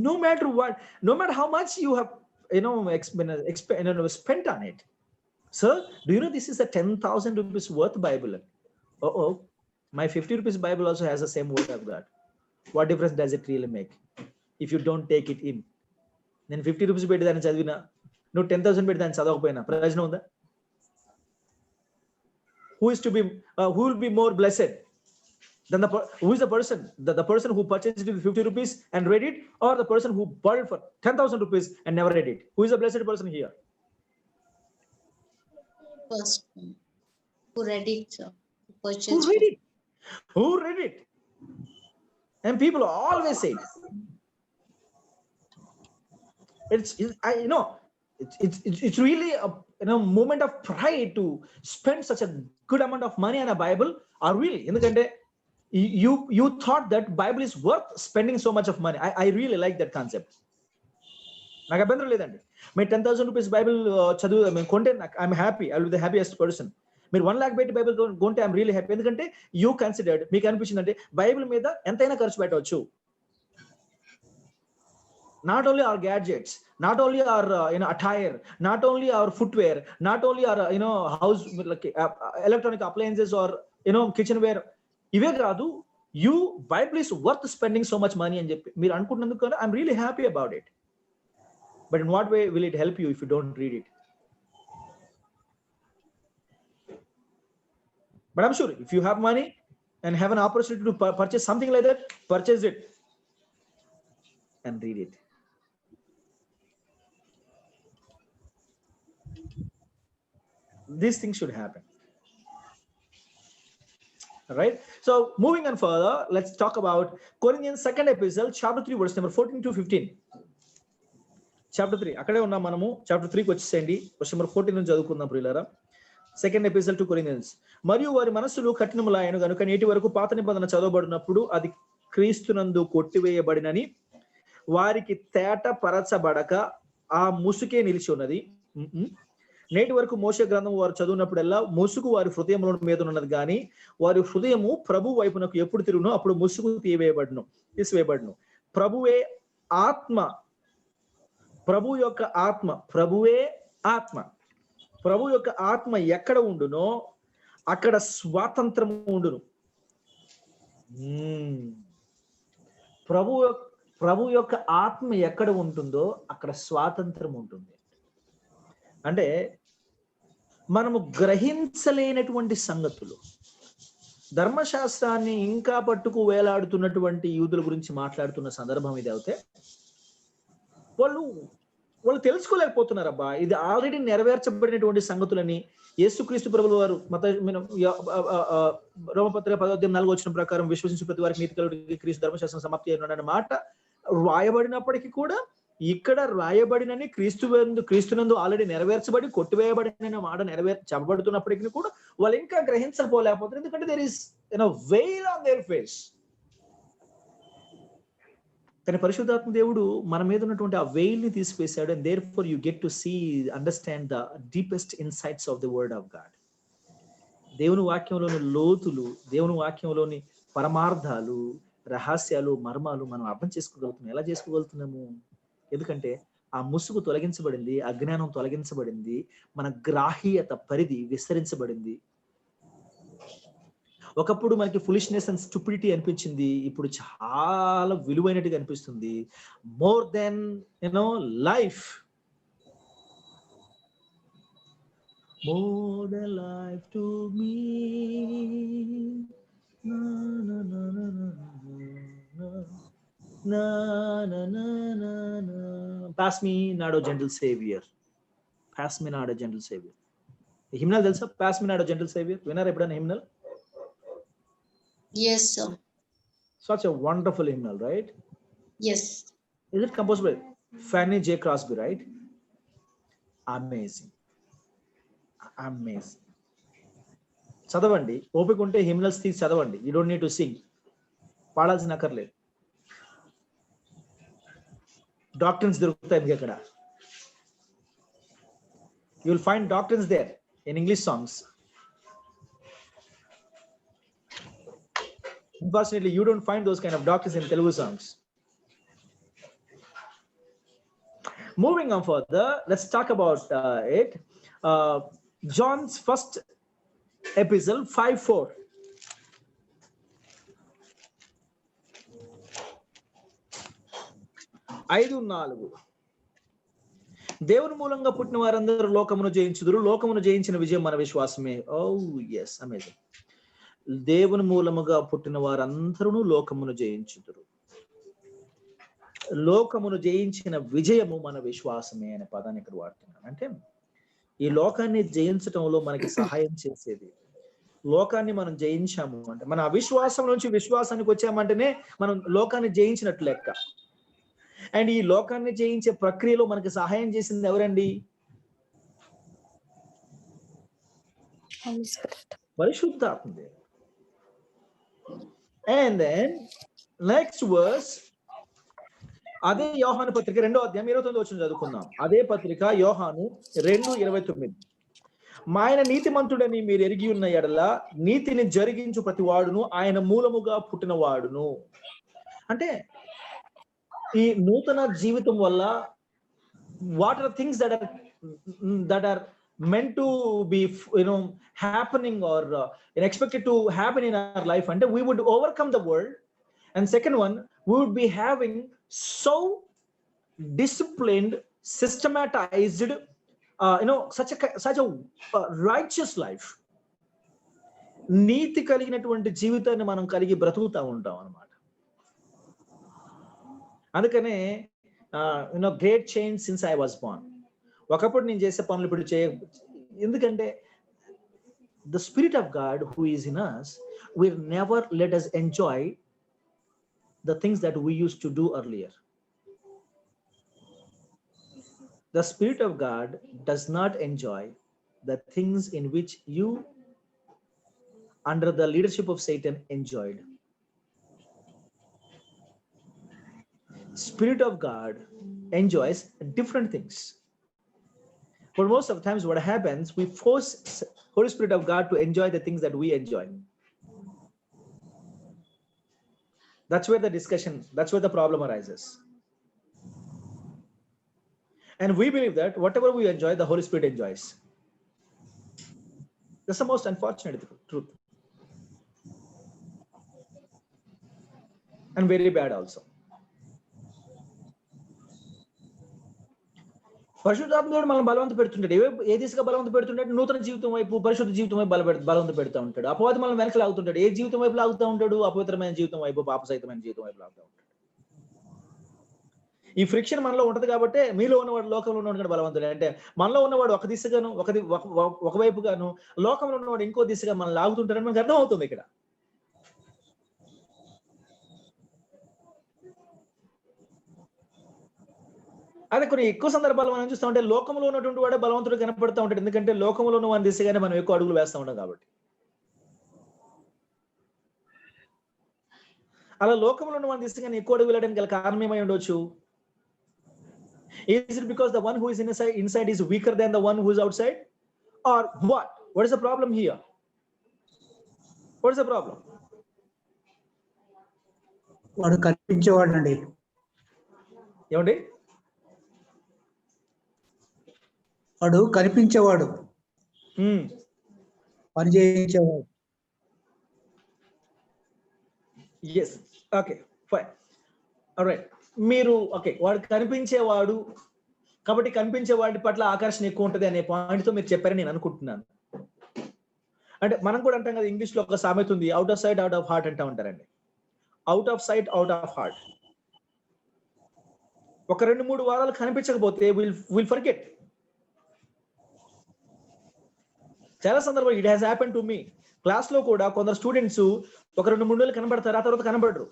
No matter what, no matter how much you have spent on it. Sir, do you know this is a 10,000 rupees worth Bible? My 50 rupees Bible also has the same word of God. What difference does it really make if you don't take it in? Then 50 rupees పెట్టి దాన్ని చదివినా, నువ్వు 10,000 పెట్టి దాన్ని చదవకపోయినా ప్రయోజనం ఉందా? Who will be more blessed than who is the person? The person who purchased it with 50 rupees and read it, or the person who bought it for 10,000 rupees and never read it? Who is the blessed person here?
First one. Who read it, sir?
Who read it? And people always say, it's really a moment of pride to spend such a good amount of money on a Bible. Or really, ఎందుకంటే you thought that Bible is worth spending so much of money. I really like that concept. నాకు అభ్యంతరం లేదండి. మీరు 10,000 రూపీస్ బైబిల్ చదువు మేము కొంటే I'm happy. I will be the happiest person. మీరు 1 lakh పెట్టి బైబిల్ కొంటే ఐఎమ్ రియలీ హ్యాపీ. ఎందుకంటే యూ కన్సిడర్డ్, మీకు అనిపించింది అంటే బైబిల్ మీద ఎంతైనా ఖర్చు పెట్టవచ్చు. Not only our gadgets, not only our attire, not only our footwear, not only our house like electronic appliances or kitchenware. ఇవే కాదు, Bible is worth spending so much money అని చెప్పి మీరు అనుకుంటున్నందుకు I'm really happy about it. But in what way will it help you if you don't read it? But I'm sure if you have money and have an opportunity to purchase something like that, purchase it and read it. These things should happen. All right. So moving on further, let's talk about Corinthians 2nd epistle, chapter 3, verse number 14 to 15. Chapter 3. అక్కడే ఉన్నాం మనము. Chapter 3కి వచ్చేసేయండి. verse number 14 నుంచి చదువుకుందాం ప్రియులారా. 2nd epistle to Corinthians. మరియు వారి మనస్సులు కఠినములాయను గనుక నేటి వరకు పాత నిబంధన చదవబడినప్పుడు అది క్రీస్తునందు కొట్టివేయబడినని వారికి తేట పరచబడక ఆ ముసుకే నిలిచి ఉన్నది. నేటి వరకు మోషే గ్రంథం వారు చదువునప్పుడల్లా ముసుగు వారి హృదయంలో మీద ఉన్నది కానీ వారి హృదయము ప్రభు వైపునకు ఎప్పుడు తిరుగునో అప్పుడు ముసుగు తీసివేయబడును. ప్రభువే ఆత్మ, ప్రభు యొక్క ఆత్మ, ప్రభువే ఆత్మ, ప్రభు యొక్క ఆత్మ ఎక్కడ ఉండునో అక్కడ స్వాతంత్రము ఉండును. ప్రభు యొక్క ఆత్మ ఎక్కడ ఉంటుందో అక్కడ స్వాతంత్రం ఉంటుంది. అంటే మనము గ్రహించలేనటువంటి సంగతులు, ధర్మశాస్త్రాన్ని ఇంకా పట్టుకు వేలాడుతున్నటువంటి యూదుల గురించి మాట్లాడుతున్న సందర్భం ఇది అయితే వాళ్ళు తెలుసుకోలేకపోతున్నారు. అబ్బా, ఇది ఆల్రెడీ నెరవేర్చబడినటువంటి సంగతులని యేసుక్రీస్తు ప్రభుల వారు రోమపత్రిక 10:4 వచ్చిన ప్రకారం విశ్వసించు ప్రతి వారికి నీతి కలుగుటకు క్రీస్తు ధర్మశాస్త్రం సమాప్తి అయిన మాట రాయబడినప్పటికీ కూడా ఇక్కడ రాయబడినని క్రీస్తునందు ఆల్రెడీ నెరవేర్చబడి కొట్టివేయబడిన మాట చెప్పబడుతున్నప్పటికీ కూడా వాళ్ళు ఇంకా గ్రహించకపోలేకపోతారు. ఎందుకంటే there is veil on their face. కానీ పరిశుద్ధాత్మ దేవుడు మన మీద ఉన్నటువంటి ఆ వెయిల్ ని తీసివేశాడు. And therefore you get to see, understand the deepest insights of the word of God. దేవుని వాక్యంలోని లోతులు, దేవుని వాక్యంలోని పరమార్థాలు, రహస్యాలు, మర్మాలు మనం అర్థం చేసుకోగలుగుతున్నాం. ఎలా చేసుకోగలుగుతున్నాము? ఎందుకంటే ఆ ముసుగు తొలగించబడింది, అజ్ఞానం తొలగించబడింది, మన గ్రాహ్యత పరిధి విస్తరించబడింది. ఒకప్పుడు మనకి ఫులిష్నెస్ అండ్ స్టూపిడిటీ అనిపించింది, ఇప్పుడు చాలా విలువైనట్టుగా అనిపిస్తుంది. More than life, more than life to me. Pass me not, O gentle Savior. Pass me not, O gentle Savior. ఈ హిమ్నల్ తెలుసా? Pass me not, O gentle Savior. విన్నారా ఎప్పుడైనా హిమ్నల్?
Yes, sir.
Such a wonderful hymnal, right?
Yes.
Is it composed by Fanny J. Crosby, right? Amazing. Amazing. చదవండి, ఓపిక ఉంటే హిమ్నల్స్ తీసి చదవండి. You don't need to sing. పాడాల్సిన అక్కర్లేదు. డాక్టర్స్ దొరుకుతాయి మీకు అక్కడ. You will find doctors there in English songs. Unfortunately, you don't find those kind of doctors in Telugu songs. Moving on further, let's talk about it. John's first epistle 5:4. దేవుని మూలంగా పుట్టిన వారందరూ లోకమును జయించుదురు, లోకమును జయించిన విజయం మన విశ్వాసమే. ఓ yes, amazing. దేవుని మూలముగా పుట్టిన వారందరూ లోకమును జయించుదురు, లోకమును జయించిన విజయము మన విశ్వాసమే అనే పదాన్ని ఇక్కడ వాడుతున్నాను. అంటే ఈ లోకాన్ని జయించటంలో మనకి సహాయం చేసేది, లోకాన్ని మనం జయించాము అంటే, మన అవిశ్వాసం నుంచి విశ్వాసానికి వచ్చామంటేనే మనం లోకాన్ని జయించినట్లు లెక్క. అండ్ ఈ లోకాన్ని జయించే ప్రక్రియలో మనకి సహాయం చేసింది ఎవరండి? పరిశుద్ధాత్మ దేవుడు. అండ్ దెన్ నెక్స్ట్ వర్స్, అదే యోహాను పత్రిక 2వ అధ్యాయం 29వ వచనం చదువుకుందాం. అదే పత్రిక యోహాను 2:29. ఆయన నీతిమంతుడని మీరు ఎరిగి ఉన్న ఎడల నీతిని జరిగించు ప్రతి వాడును ఆయన మూలముగా పుట్టిన వాడును. అంటే ఈ నూతన జీవితం వల్ల what are things that are meant to be happening or expected to happen in our life, and we would overcome the world. And second one, we would be having so disciplined, systematized, such a righteous life. నీతి కలిగినటువంటి జీవితాన్ని మనం కలిగి బ్రతుకుతూ ఉంటాం అన్నమాట. అందుకనే great change since I was born. ఒకప్పుడు నేను చేసే పనులు ఇప్పుడు ఎందుకంటే the Spirit of God who is in us will never let us enjoy the things that we used to do earlier. The Spirit of God does not enjoy the things in which you, under the leadership of Satan, enjoyed. Spirit of God enjoys different things. But most of the times what happens, we force Holy Spirit of God to enjoy the things that we enjoy. That's where the discussion, that's where the problem arises. And we believe that whatever we enjoy, the Holy Spirit enjoys. That's the most unfortunate truth. And very bad also. పరిశుద్ధాత్ముడు మనం బలవంత పెడుతుంటాడు. ఏ దిశగా బలవంత పెడుతుంటాడు? నూతన జీవితం వైపు, పరిశుద్ధ జీవితం వైపు బలవంత పెడుతూ ఉంటాడు. అపవాది మనం వెనక లాగుతుంటాడు. ఏ జీవితం వైపు లాగుతూ ఉంటాడు? అపవిత్రమైన జీవితం వైపు, పాపసహితమైన జీవితం వైపు లాగుతూ ఉంటాడు. ఈ ఫ్రిక్షన్ మనలో ఉంటది కాబట్టి మీలో ఉన్నవాడు లోకంలో ఉన్నవాడు బలవంతుడు. అంటే మనలో ఉన్నవాడు ఒక దిశగాను, ఒకవైపుగాను, లోకంలో ఉన్నవాడు ఇంకో దిశగా మనం లాగుతుంటాడని మనకు అర్థం అవుతుంది ఇక్కడ. అదే కొన్ని ఎక్కువ సందర్భాలు మనం చూస్తూ ఉంటే లోకంలో ఉన్నటువంటి వాడే బలవంతుడు కనపడుతూ ఉంటాడు. ఎందుకంటే లోకంలో ఉన్న వాని దిశగానే మనం ఎక్కువ అడుగులు వేస్తూ ఉంటాం కాబట్టి. అలా లోకంలో ఉన్న వాని దిశగానే ఎక్కువ అడుగు వెళ్ళడానికి గల కారణం ఏమై ఉండొచ్చు? Is it because the one who is inside is weaker than the one who is outside, or what? What is the problem here? What is the problem?
వాడు కనిపించేవాడు అండి.
ఏమండి?
వాడు కనిపించేవాడు, పని చేయించేవాడు.
Yes, okay, fine, alright. మీరు ఓకే, వాడు కనిపించేవాడు కాబట్టి కనిపించేవాడి పట్ల ఆకర్షణ ఎక్కువ ఉంటుంది అనే పాయింట్తో మీరు చెప్పారని నేను అనుకుంటున్నాను. అంటే మనం కూడా అంటాం కదా, ఇంగ్లీష్ లో ఒక సామెత ఉంది, out of sight out of heart అంటా ఉంటారండి. Out of sight out of heart. ఒక 2-3 వారాలు కనిపించకపోతే విల్ ఫర్గెట్. చాలా సందర్భాలు it has happen to me. Class లో కూడా కొందరు స్టూడెంట్స్ ఒక 2-3 నెలలు కనబడతారు, ఆ తర్వాత కనబడరు.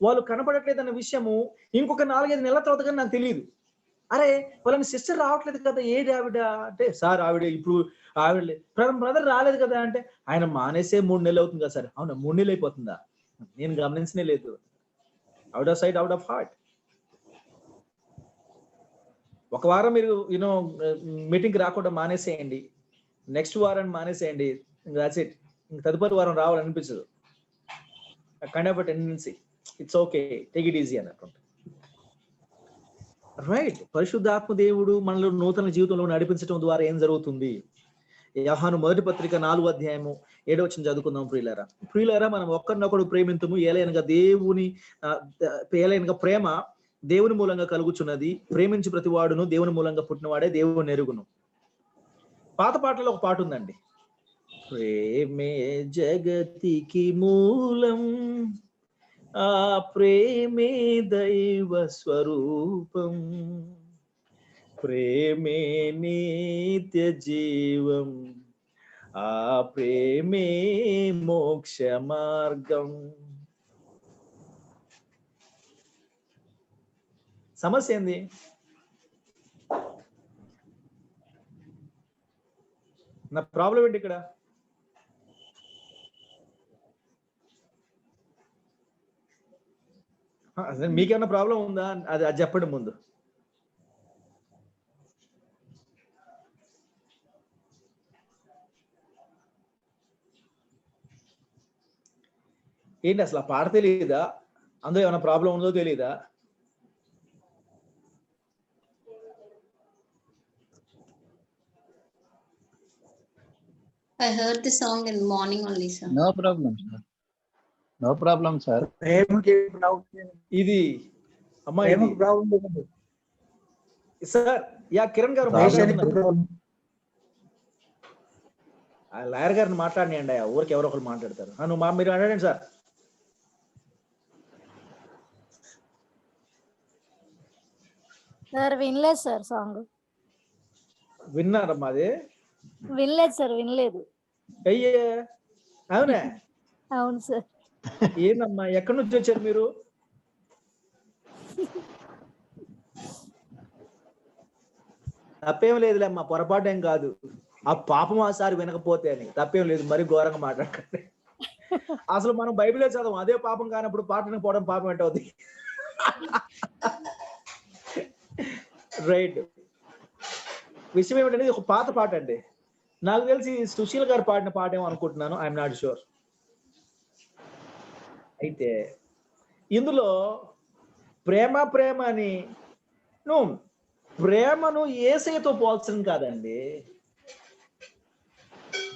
వాళ్ళు కనబడట్లేదు అన్న విషయము ఇంకొక 4-5 నెలల తర్వాత కానీ నాకు తెలియదు. అరే వాళ్ళని సిస్టర్ రావట్లేదు కదా, ఏది ఆవిడ అంటే, సార్ ఆవిడ ఇప్పుడు ఆవిడ బ్రదర్ రాలేదు కదా అంటే, ఆయన మానేసే 3 నెలలు అవుతుంది కదా సార్. అవునా, 3 నెలలు అయిపోతుందా? నేను గమనించనే లేదు. Out of sight out of heart. ఒక వారం మీరు మీటింగ్కి రాకుండా మానేసేయండి, నెక్స్ట్ వారాన్ని మానేసేయండి, దాట్స్ ఇట్. తదుపరి వారం రావాలనిపించదు. Kind of tendency. It's okay, take it easy అన్నట్టు. రైట్. పరిశుద్ధాత్మ దేవుడు మనలో నూతన జీవితంలో నడిపించడం ద్వారా ఏం జరుగుతుంది? యోహాను మొదటి పత్రిక 4వ అధ్యాయము 7వ వచనం చదువుకుందాం. ప్రియులారా, మనం ఒకరినొకడు ప్రేమింతుము, ఏలైనగా ప్రేమ దేవుని మూలంగా కలుగుచున్నది. ప్రేమించి ప్రతి వాడును దేవుని మూలంగా పుట్టినవాడే దేవుని ఎరుగును. పాత పాటలో ఒక పాట ఉందండి, ప్రేమే జగతికి మూలం, ఆ ప్రేమే దైవ స్వరూపం, ప్రేమే నిత్య జీవం, ఆ ప్రేమే మోక్ష మార్గం. సమస్య ఏంది? నా ప్రాబ్లం ఏంటి ఇక్కడ? అసలు మీకేమైనా ప్రాబ్లం ఉందా? అది చెప్పండి ముందు. ఏంటి అసలు ఆ పాట తెలియదా? అందులో ఏమైనా ప్రాబ్లం ఉందో తెలియదా?
I heard the song in morning only, sir.
No problem, sir. No problem, sir.
ప్రేమకి ప్రాబ్లం
ఇది అమ్మా ఇది
ప్రేమకి ప్రాబ్లం లేదు.
సార్ యా కిరణ్ గారు
Problem
దేశానికి
మాట్లాడుతున్నారు.
ప్రాబ్లం.
ఆ లాయర్ గారిని మాట్లాడినండి, ఆ ఊరికి ఎవరో ఒకరు మాట్లాడతారు. మీరు అడగండి సార్.
సార్ వినలేదు సార్ సాంగ్.
విన్నారమ్మా అది?
వినలేదు సార్, వినలేదు.
అయ్యే అవునే?
అవును సార్.
ఏందమ్మా ఎక్కడి నుంచి వచ్చారు మీరు? తప్పేం లేదులే అమ్మా, పొరపాటు ఏం కాదు. ఆ పాపం ఆసారి వినకపోతే అని తప్పేం లేదు, మరి ఘోరంగా మాట్లాడకండి. అసలు మనం బైబిలే చదవం, అదే పాపం కానప్పుడు పాటను పోవడం పాపం ఏంటవుతుంది? రైట్. విషయం ఏమిటంటే ఒక పాత పాట అండి, నాకు తెలిసి సుశీల్ గారు పాడిన పాట ఏమో అనుకుంటున్నాను, ఐఎమ్ నాట్ షూర్. అయితే ఇందులో ప్రేమ ప్రేమ అని నువ్వు ప్రేమను యేసయ్యతో పోల్చడం కాదండి.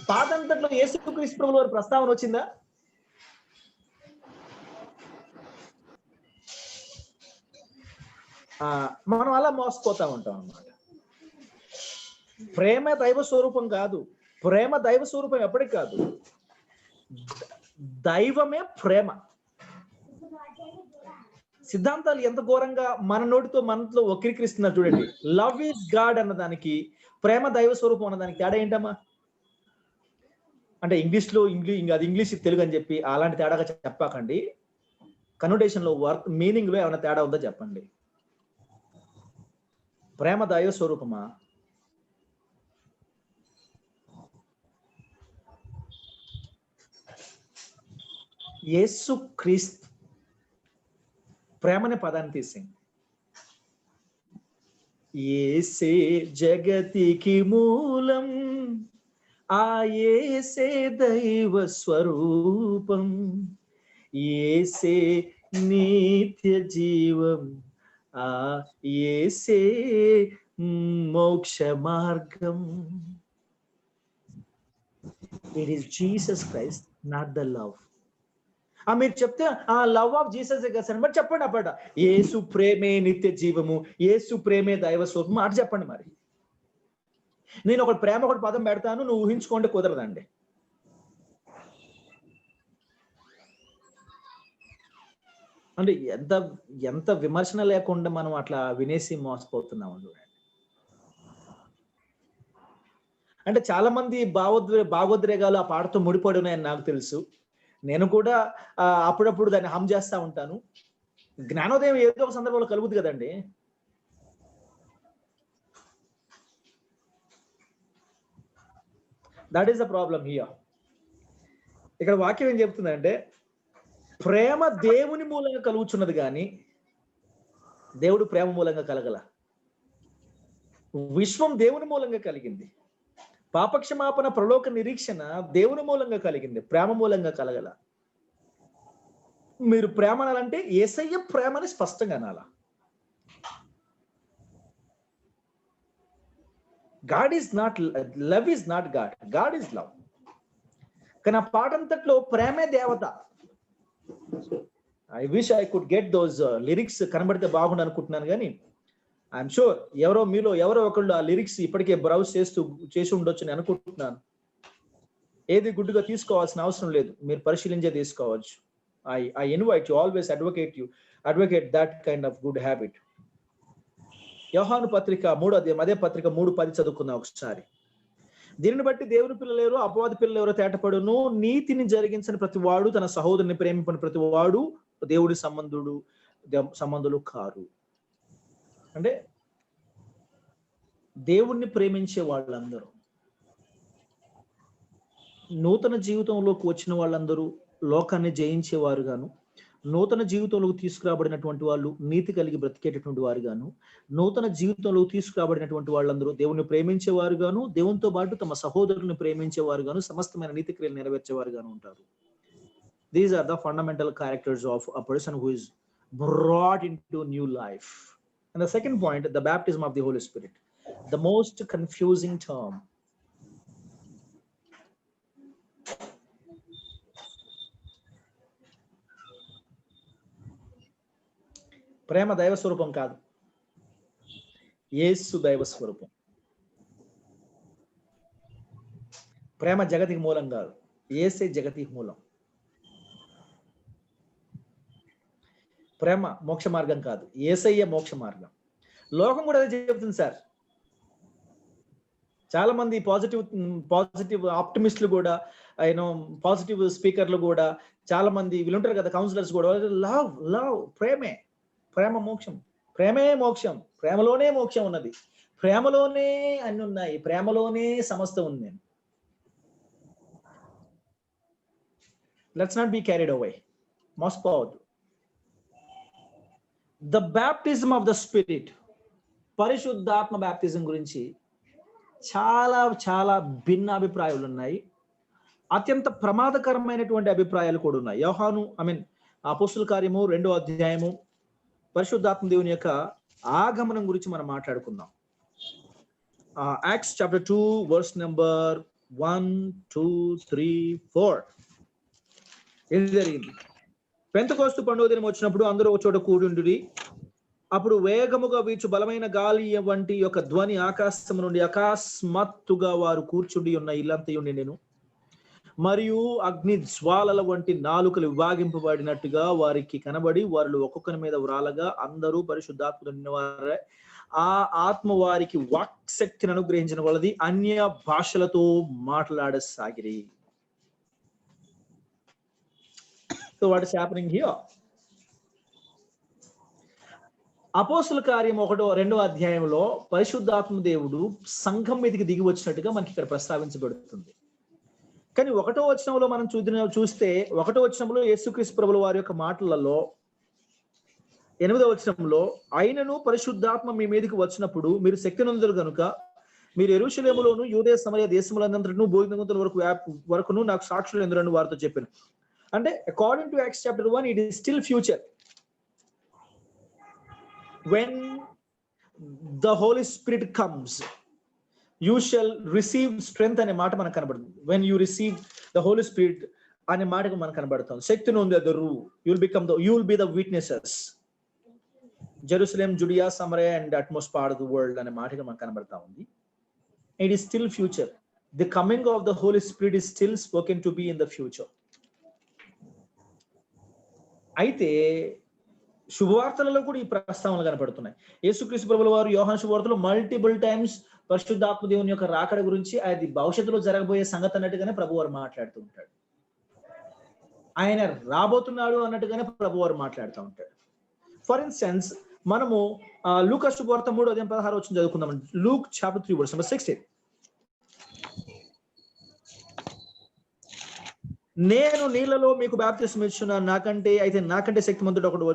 పాతంతట్లో యేసుక్రీస్తు ప్రభువు వారి ప్రస్తావన వచ్చిందా? మనం అలా మోసపోతా ఉంటాం అన్నమాట. ప్రేమ దైవ స్వరూపం కాదు. ప్రేమ దైవ స్వరూపం ఎప్పటికి కాదు. దైవమే ప్రేమ. సిద్ధాంతాలు ఎంత ఘోరంగా మన నోటితో మనతో వక్రీకరిస్తున్నారు చూడండి. లవ్ ఈజ్ గాడ్ అన్నదానికి ప్రేమ దైవ స్వరూపం అన్నదానికి తేడా ఏంటమ్మా? అంటే ఇంగ్లీష్లో అది ఇంగ్లీష్ తెలుగు అని చెప్పి అలాంటి తేడాగా చెప్పకండి. కన్వర్టేషన్ లో వర్క్ మీనింగ్ లో ఏమైనా తేడా ఉందో చెప్పండి. ప్రేమ దైవ స్వరూపమా? యేసు క్రీస్తు ప్రేమనే పదాన్ని తీసింది. యేసే జగతికి మూలం, ఆ యేసే దైవ స్వరూపం, యేసే నిత్య జీవం, ఆ యేసే మోక్ష మార్గం. It is Jesus Christ, not the love. మీరు చెప్తే ఆ లవ్ ఆఫ్ జీసస్ మరి చెప్పండి అప్పట. యేసు ప్రేమే నిత్య జీవము, యేసు ప్రేమే దైవ స్వరూపము అటు చెప్పండి. మరి నేను ఒక ప్రేమ ఒకటి పదం పెడతాను, నువ్వు ఊహించుకోండి, కుదరదండి. అంటే ఎంత విమర్శన లేకుండా మనం అట్లా వినేసి మోసపోతున్నాం. అంటే చాలా మంది భావోద్రేగాలు ఆ పాటతో ముడిపడి ఉన్నాయని నాకు తెలుసు. నేను కూడా అప్పుడప్పుడు దాన్ని హమ్ చేస్తా ఉంటాను. జ్ఞానోదయం ఏదో ఒక సందర్భంలో కలుగుతుంది కదండి. That is the problem here. ఇక్కడ వాక్యం ఏం చెప్తుందంటే ప్రేమ దేవుని మూలంగా కలుగుచున్నది కానీ దేవుడు ప్రేమ మూలంగా కలగల. విశ్వం దేవుని మూలంగా కలిగింది. పాపక్షమాపణ ప్రలోక నిరీక్షణ దేవుని మూలంగా కలిగింది, ప్రేమ మూలంగా కలగల. మీరు ప్రేమ అనాలంటే యేసయ్య ప్రేమని స్పష్టంగా అనాలా. God is not love, is not God, God is love. కానీ ఆ పాటంతట్లో ప్రేమే దేవత. I wish I could get those lyrics కనబడితే బాగుండు అనుకుంటున్నాను, కానీ ఐఎమ్ షూర్ మీలో ఎవరో ఒకళ్ళు ఆ లిరిక్స్ ఇప్పటికే బ్రౌజ్ చేసి ఉండొచ్చు నేను అనుకుంటున్నాను. ఏది గుడ్డుగా తీసుకోవాల్సిన అవసరం లేదు, మీరు పరిశీలించే తీసుకోవచ్చు. I invite you, always advocate that kind of good habit. యోహాను పత్రిక 3వ అధ్యాయం, అదే పత్రిక 3:10 చదువుకుందాం ఒకసారి. దీనిని బట్టి దేవుని పిల్లలేరు అపవాది పిల్లలేరు తేటపడును, నీతిని జరిగించని ప్రతి వాడు తన సహోదరుని ప్రేమింపని ప్రతి వాడు దేవుడి సంబంధులు కారు. అంటే దేవుణ్ణి ప్రేమించే వాళ్ళందరూ, నూతన జీవితంలోకి వచ్చిన వాళ్ళందరూ లోకాన్ని జయించేవారు గాను, నూతన జీవితంలోకి తీసుకురాబడినటువంటి వాళ్ళు నీతి కలిగి బ్రతికేటటువంటి వారు గాను, నూతన జీవితంలోకి తీసుకురాబడినటువంటి వాళ్ళందరూ దేవుణ్ణి ప్రేమించేవారు గాను, దేవునితో పాటు తమ సహోదరుని ప్రేమించేవారు గాను, సమస్తమైన నీతి క్రియలు నెరవేర్చేవారు గాను ఉంటారు. These are the fundamental characters of a person who is brought into new life. And the second point, the baptism of the Holy Spirit, the most confusing term. ప్రేమ దైవ స్వరూపం కాదు, యేసు దైవ స్వరూపం. ప్రేమ జగతికి మూలం కాదు, యేసే జగతికి మూలం. ప్రేమ మోక్ష మార్గం కాదు, యేసయ్య మోక్ష మార్గం. లోకం కూడా అదే చెబుతుంది సార్. చాలా మంది పాజిటివ్ ఆప్టిమిస్టులు కూడా, పాజిటివ్ స్పీకర్లు కూడా, చాలా మంది వీళ్ళు ఉంటారు కదా, కౌన్సిలర్స్ కూడా, లవ్ ప్రేమ మోక్షం, ప్రేమే మోక్షం, ప్రేమలోనే మోక్షం ఉన్నది, ప్రేమలోనే అన్ని ఉన్నాయి, ప్రేమలోనే సమస్తం ఉంది. Let's not be carried away, మోసపోవద్దు. The baptism of the Spirit, పరిశుద్ధాత్మ బ్యాప్టిజం గురించి చాలా చాలా భిన్న అభిప్రాయాలు ఉన్నాయి. అత్యంత ప్రమాదకరమైనటువంటి అభిప్రాయాలు కూడా ఉన్నాయి. యోహాను అపోస్తుల కార్యము 2వ అధ్యాయము పరిశుద్ధాత్మ దేవుని యొక్క ఆగమనం గురించి మనం మాట్లాడుకుందాం. Acts chapter 2 verse number 1, 2, 3, 4. ఏం జరిగింది? పెంతెకోస్తు పండుగ దినం వచ్చినప్పుడు అందరూ ఒక చోట కూడుండిరి. అప్పుడు వేగముగా వీచు బలమైన గాలి వంటి యొక్క ధ్వని ఆకాశం నుండి అకస్మాత్తుగా వారు కూర్చుండి ఉన్న ఇల్లంతయుండి నేను, మరియు అగ్ని జ్వాలల వంటి నాలుకలు విభాగింపబడినట్టుగా వారికి కనబడి వారిలో ఒక్కొక్కరి మీద వ్రాలగా అందరూ పరిశుద్ధాత్మ నిండినవారే. ఆ ఆత్మ వారికి వాక్శక్తిని అనుగ్రహించిన వాళ్ళది అన్య భాషలతో మాట్లాడసాగిరి. So what is happening here? అపోస్తుల కార్యం 1-2 అధ్యాయంలో పరిశుద్ధాత్మ దేవుడు సంఘం మీదకి దిగి వచ్చినట్టుగా మనకి ఇక్కడ ప్రస్తావించబడుతుంది. కానీ 1వ వచనంలో మనం చూస్తే 1వ వచనంలో యేసుక్రీస్తు ప్రభుల వారి యొక్క మాటలలో 8వ వచనంలో, అయినను పరిశుద్ధాత్మ మీ మీదకి వచ్చినప్పుడు మీరు శక్తి నొందురు గనుక మీరు యెరూషలేములోను యూదయ సమరయ దేశములందరినూ భూదిగంతముల వరకును నాకు సాక్షులు ఎందురని వారితో చెప్పాను. అంటే according to acts chapter 1, it is still future. When the Holy Spirit comes, you shall receive strength అనే మాట మనకు కనబడుతుంది. When you receive the Holy Spirit అనే మాటకు మనకు కనబడుతుంది. శక్తిని పొందెదరు, you will be the witnesses. Jerusalem, Judea, Samaria and utmost part of the world అనే మాటకు మనకు కనబడతా ఉంది. It is still future. The coming of the Holy Spirit is still spoken to be in the future. అయితే శుభవార్తలలో కూడా ఈ ప్రస్తావనలు కనపడుతున్నాయి. యేసుక్రీస్తు ప్రభుల వారు యోహాను శుభవార్తలో మల్టిపుల్ టైమ్స్ పరిశుద్ధాత్మ దేవుని యొక్క రాకడ గురించి, అది భవిష్యత్తులో జరగబోయే సంగతి అన్నట్టుగానే ప్రభు వారు మాట్లాడుతూ ఉంటాడు. ఆయన రాబోతున్నాడు అన్నట్టుగానే ప్రభు వారు మాట్లాడుతూ ఉంటాడు. ఫర్ ఇన్స్టెన్స్ మనము లూకా శుభవార్త 3వ అధ్యాయం 16వ వచనం చదువుకుందాం. Luke chapter 3 verse number 16. నేను నీళ్లలో మీకు బాప్తిస్మం ఇచ్చున్నాను, నాకంటే శక్తిమంతుడు ఒకడు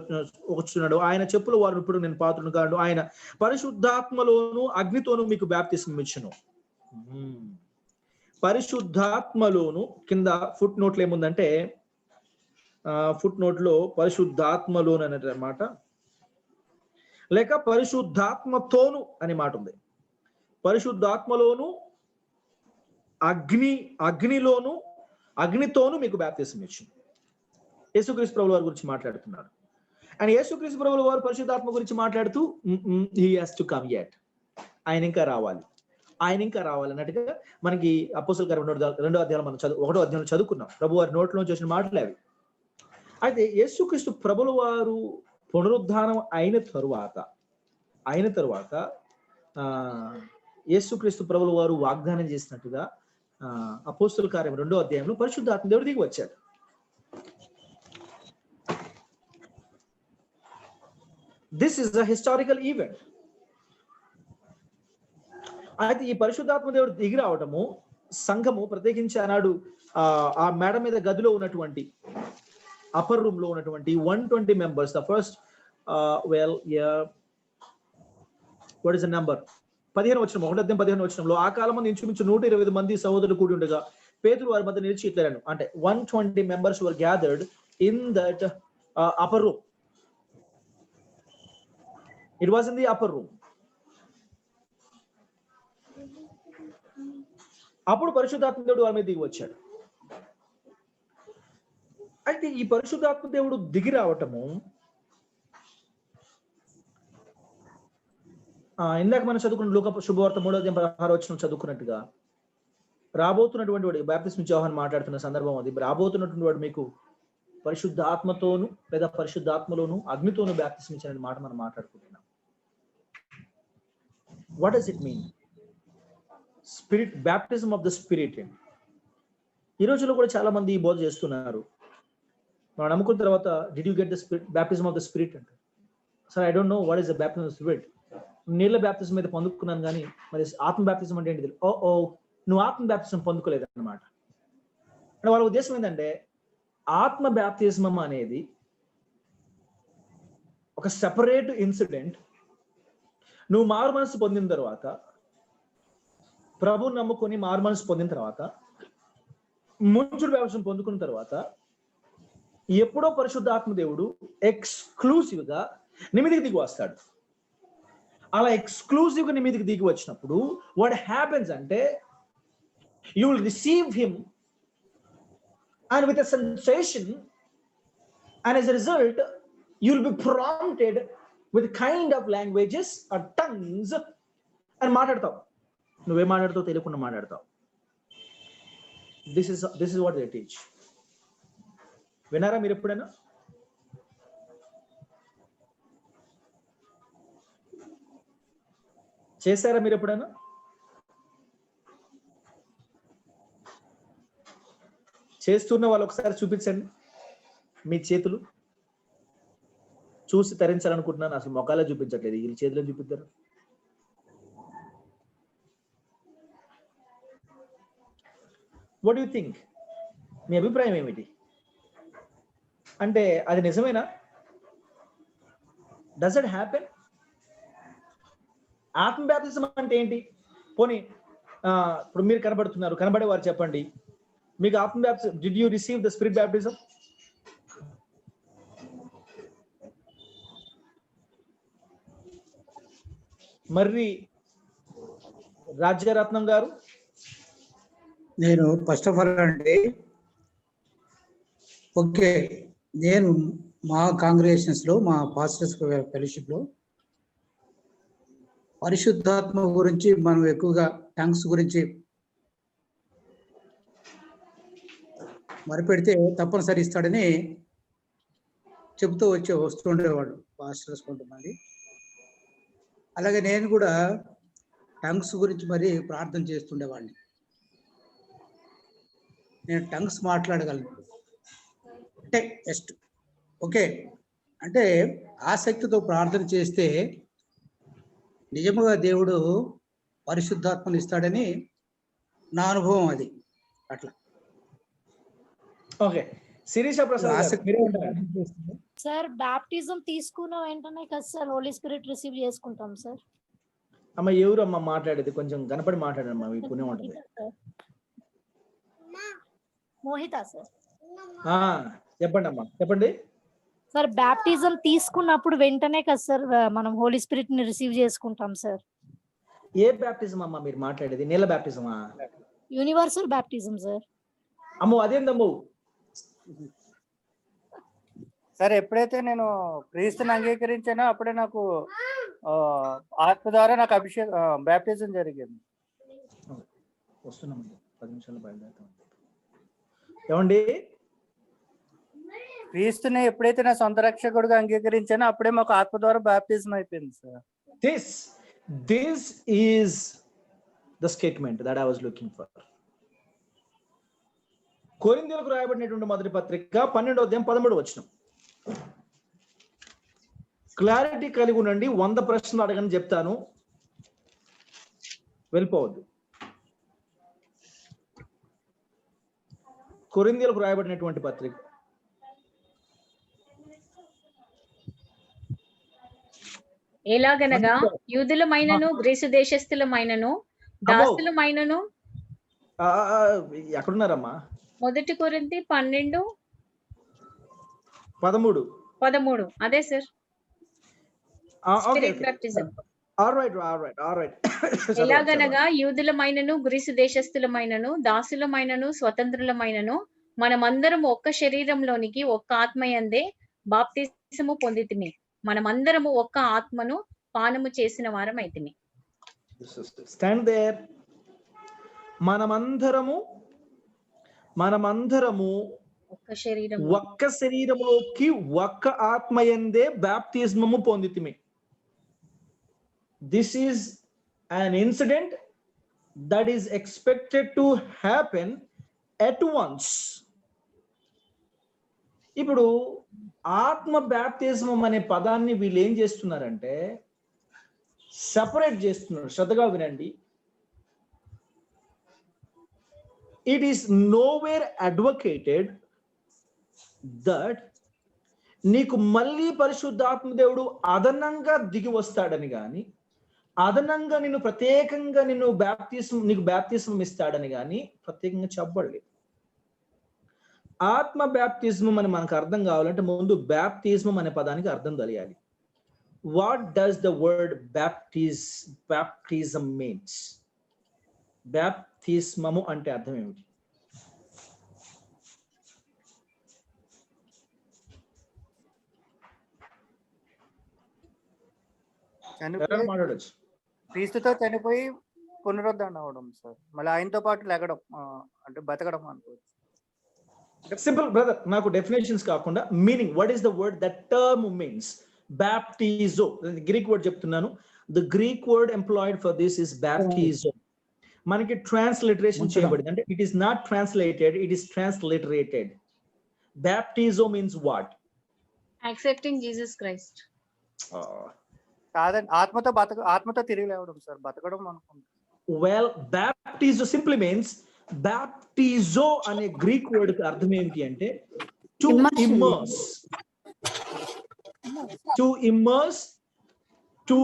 వచ్చున్నాడు, ఆయన చెప్పుల వారు ఇప్పుడు నేను పాత్రను కాడు, ఆయన పరిశుద్ధాత్మలోను అగ్నితోను మీకు బాప్తిస్మం ఇచ్చును. పరిశుద్ధాత్మలోను, కింద ఫుట్ నోట్లో ఏముందంటే, ఫుట్ నోట్లో పరిశుద్ధాత్మలోను అన్నమాట, లేక పరిశుద్ధాత్మతోను అనే మాట ఉంది. పరిశుద్ధాత్మలోను అగ్నిలోను అగ్నితోను మీకు బాప్తిస్మం ఇచ్చును. యేసుక్రీస్తు ప్రభుల వారి గురించి మాట్లాడుతున్నారు. అండ్ యేసుక్రీస్తు ప్రభుల వారు పరిశుద్ధాత్మ గురించి మాట్లాడుతూ he has to come yet, ఆయన ఇంకా రావాలి అన్నట్టుగా మనకి అపోస్తలుల కార్యం 2వ అధ్యాయంలో మనం 1వ అధ్యాయంలో చదువుకున్నాం. ప్రభు వారి నోట్లో చేసిన మాటలు అవి. అయితే యేసుక్రీస్తు ప్రభుల వారు పునరుద్ధానం అయిన తరువాత యేసుక్రీస్తు ప్రభుల వారు వాగ్దానం చేసినట్టుగా అపోస్తలుల కార్యం 2వ అధ్యాయంలో పరిశుద్ధాత్మ దేవుడు దిగి వచ్చాడు. This is a historical event. అయితే ఈ పరిశుద్ధాత్మ దేవుడు దిగి రావటము, సంఘము ప్రత్యేకించి ఆనాడు ఆ మేడ మీద గదిలో ఉన్నటువంటి అప్పర్ రూమ్ లో ఉన్నటువంటి 120 members, the first what is the number, 15 వచనం, 1:15 వచనంలో, ఆ కాలం మంది ఇంచుమించు 120 మంది సహోదరులు కూడి ఉండగా పేతురు వారి మధ్య నిలిచి ఇట్లరాను. అంటే 120 members were gathered in that upper room. It was in the upper room. అప్పుడు పరిశుద్ధాత్మ దేవుడు వారి మీద దిగి వచ్చాడు. అయితే ఈ పరిశుద్ధాత్మ దేవుడు దిగి రావటము, ఇందాక మనం చదువుకున్న లూకా శుభవార్త 3:16 చదువుకున్నట్టుగా, రాబోతున్నటువంటి వాడు, బాప్తిస్మ యోహాను మాట్లాడుతున్న సందర్భం అది, రాబోతున్నటువంటి వాడు మీకు పరిశుద్ధ ఆత్మతోను లేదా పరిశుద్ధాత్మలోను అగ్నితోను బాప్తిస్మ ఇచ్చిన మాట మనం మాట్లాడుకుంటున్నాం. What does it mean? Spirit, baptism of the spirit. ఈ రోజుల్లో కూడా చాలా మంది ఈ బోధ చేస్తున్నారు. మనం నమ్ముకున్న తర్వాత, did you get the Spirit, baptism of the Spirit అంటే, sir I don't know what is the baptism of the Spirit. నీళ్ళ బ్యాప్టిజం అయితే పొందుకున్నాను కానీ మరి ఆత్మ బ్యాప్టిజం అంటే ఏంటిది? ఓ నువ్వు ఆత్మ బ్యాప్టిజం పొందుకోలేదు అన్నమాట. అంటే వాళ్ళ ఉద్దేశం ఏంటంటే, ఆత్మ బ్యాప్తిజం అనేది ఒక సెపరేట్ ఇన్సిడెంట్. నువ్వు మారు మనసు పొందిన తర్వాత, ప్రభు నమ్ముకొని మారు మనసు పొందిన తర్వాత, ముంచుడు బ్యాప్తిజం పొందుకున్న తర్వాత, ఎప్పుడో పరిశుద్ధాత్మ దేవుడు ఎక్స్క్లూసివ్ గా నీ మీదకి దిగి వస్తాడు. అలా ఎక్స్క్లూసివ్ గా నీ మీదకి దిగి వచ్చినప్పుడు వాట్ హ్యాపెన్స్ అంటే, you will receive him and with a sensation, and as a result you will be prompted with kind of languages or tongues and మాట్లాడతావు. నువ్వేం మాట్లాడతావు తెలియకుండా మాట్లాడతావు. this is what they teach. విన్నారా మీరు ఎప్పుడైనా? చేశారా మీరు ఎప్పుడైనా? చేస్తున్న వాళ్ళు ఒకసారి చూపించండి మీ చేతులు. చూసి తరించాలనుకుంటున్నాను. అసలు మొఖాలే చూపించట్లేదు, వీళ్ళు చేతులు చూపిస్తారు. What you think? మీ అభిప్రాయం ఏమిటి? అంటే అది నిజమేనా? Does it happen? ఆత్మ బ్యాప్తిజం అంటే ఏంటి? పోనీ ఇప్పుడు మీరు కనబడుతున్నారు, కనబడే వారు చెప్పండి, మీకు ఆత్మ baptism, did you receive the Spirit baptism? Marri Rajyaratnam garu.
నేను ఫస్ట్ ఆఫ్ ఆల్ అండి, ఓకే, నేను మా కాంగ్రిగేషన్స్ లో, మా పాస్టర్స్ ఫెలోషిప్ లో పరిశుద్ధాత్మ గురించి మనం ఎక్కువగా టంగ్స్ గురించి మరిపెడితే తప్పనిసరి ఇస్తాడని చెబుతూ వస్తుండేవాడు పాస్టర్స్ కొంతమంది. అలాగే నేను కూడా టంగ్స్ గురించి మరి ప్రార్థన చేస్తుండేవాడిని. నేను టంగ్స్ మాట్లాడగలను అంటే జస్ట్ ఓకే అంటే ఆసక్తితో ప్రార్థన చేస్తే నిజముగా దేవుడు పరిశుద్ధాత్మను ఇస్తాడని నా అనుభవం అది. అట్లా.
Okay, Sirisha Prasad
sir, baptism తీసుకున్న వెంటనే కదా సార్ హోలీ స్పిరిట్ రిసీవ్ చేసుకుంటాం సార్.
అమ్మ ఎవరు అమ్మ మాట్లాడేది? కొంచెం కనపడి మాట్లాడమ్మా, మీ పుణ్యం ఉంటుంది.
మోహిత సార్.
చెప్పండి అమ్మా, చెప్పండి
సార్. బాప్టిజం తీసుకున్నప్పుడు వెంటనే కదా సార్ మనం హోలీ స్పిరిట్ ని రిసీవ్ చేసుకుంటాం సార్.
ఏ బాప్టిజం అమ్మా మీరు మాట్లాడేది? నీళ్ళ బాప్టిజమా?
Universal baptism sir.
అమ్మో అదేందమ్మో
సార్, ఎప్పుడైతే నేను క్రీస్తుని అంగీకరించానో అప్పుడే నాకు ఆత్మ ద్వారా నాకు బ్యాప్టిజం జరిగింది.
వస్తున్నామండి, 10 నిమిషాలు బయలుదేరుతాం. ఏమండి,
క్రీస్తుని ఎప్పుడైతే నా సొంత రక్షకుడుగా అంగీకరించానో అప్పుడే మాకు ఆత్మ ద్వారా బ్యాప్టిజం అయిపోయింది sir.
This is the statement that I was looking for. కొరింథీయులకు రాయబడినటువంటి మొదటి పత్రిక 12:13 క్లారిటీ కలిగి ఉండండి. 100 ప్రశ్నలు అడగని చెప్తాను. వెళ్ళిపోవద్దు. కొరింథీయులకు రాయబడినటువంటి పత్రిక
ఎలాగనగా యూదులమైనను గ్రీసు దేశస్థులమైనను దాసులమైనను
ఎక్కడున్నారమ్మా?
1 కొరింథీ
12:13.
అదే సార్. Spirit baptism. ఎలాగనగా యూదులమైనను గ్రీసు దేశస్థులమైనను దాసులమైనను స్వతంత్రులమైనను మనమందరము ఒక్క శరీరంలోనికి ఒక్క ఆత్మయందే బాప్తిసము పొందితిమి. మనమందరము ఒక్క ఆత్మను పానము చేసిన వారం అయితిమి.
Stand there. మనమందరము ఒక్క శరీరములోకి ఒక్క ఆత్మయందే బాప్తిస్మము పొందితిమి. This is an incident that is expected to happen at once. ఇప్పుడు ఆత్మ బాప్తిజం అనే పదాన్ని వీళ్ళు ఏం చేస్తున్నారంటే సెపరేట్ చేస్తున్నారు. శ్రద్ధగా వినండి. It is nowhere advocated that నీకు మళ్ళీ పరిశుద్ధాత్మ దేవుడు అదనంగా దిగి వస్తాడని గాని, అదనంగా నిన్ను ప్రత్యేకంగా నీకు బాప్తిస్మం ఇస్తాడని గాని ప్రత్యేకంగా చెప్పబడలేదు. ఆత్మ బాప్తిస్మం అని మనకు అర్థం కావాలంటే ముందు బాప్తిస్మం అనే పదానికి అర్థం తెలియాలి. What does the word baptism means? బాప్తిస్మము అంటే అర్థం ఏమిటి?
మాట్లాడచ్చు. క్రీస్తుతో చనిపోయి పునరుద్ధరణ అవడం సార్, మళ్ళీ ఆయనతో పాటు లెగడం, అంటే బతకడం అనుకోవచ్చు.
సింపుల్ బ్రదర్, నాకు డెఫినేషన్స్ కాకుండా meaning, what is the word that term means? Baptizo, Greek word చెప్తున్నాను. The Greek word employed for this is baptizo. మనకి ట్రాన్స్లిటరేషన్ చేయబడింది, అంటే it is not translated, it is transliterated. Baptizo means what?
Accepting Jesus Christ.
కాదండి, ఆత్మతో తిరిగి లేవడం సార్, బతకడం అనుకుంటా.
Well, baptizo simply means, baptizo అనే గ్రీక్ వర్డ్ కి అర్థం ఏంటి అంటే to immerse, to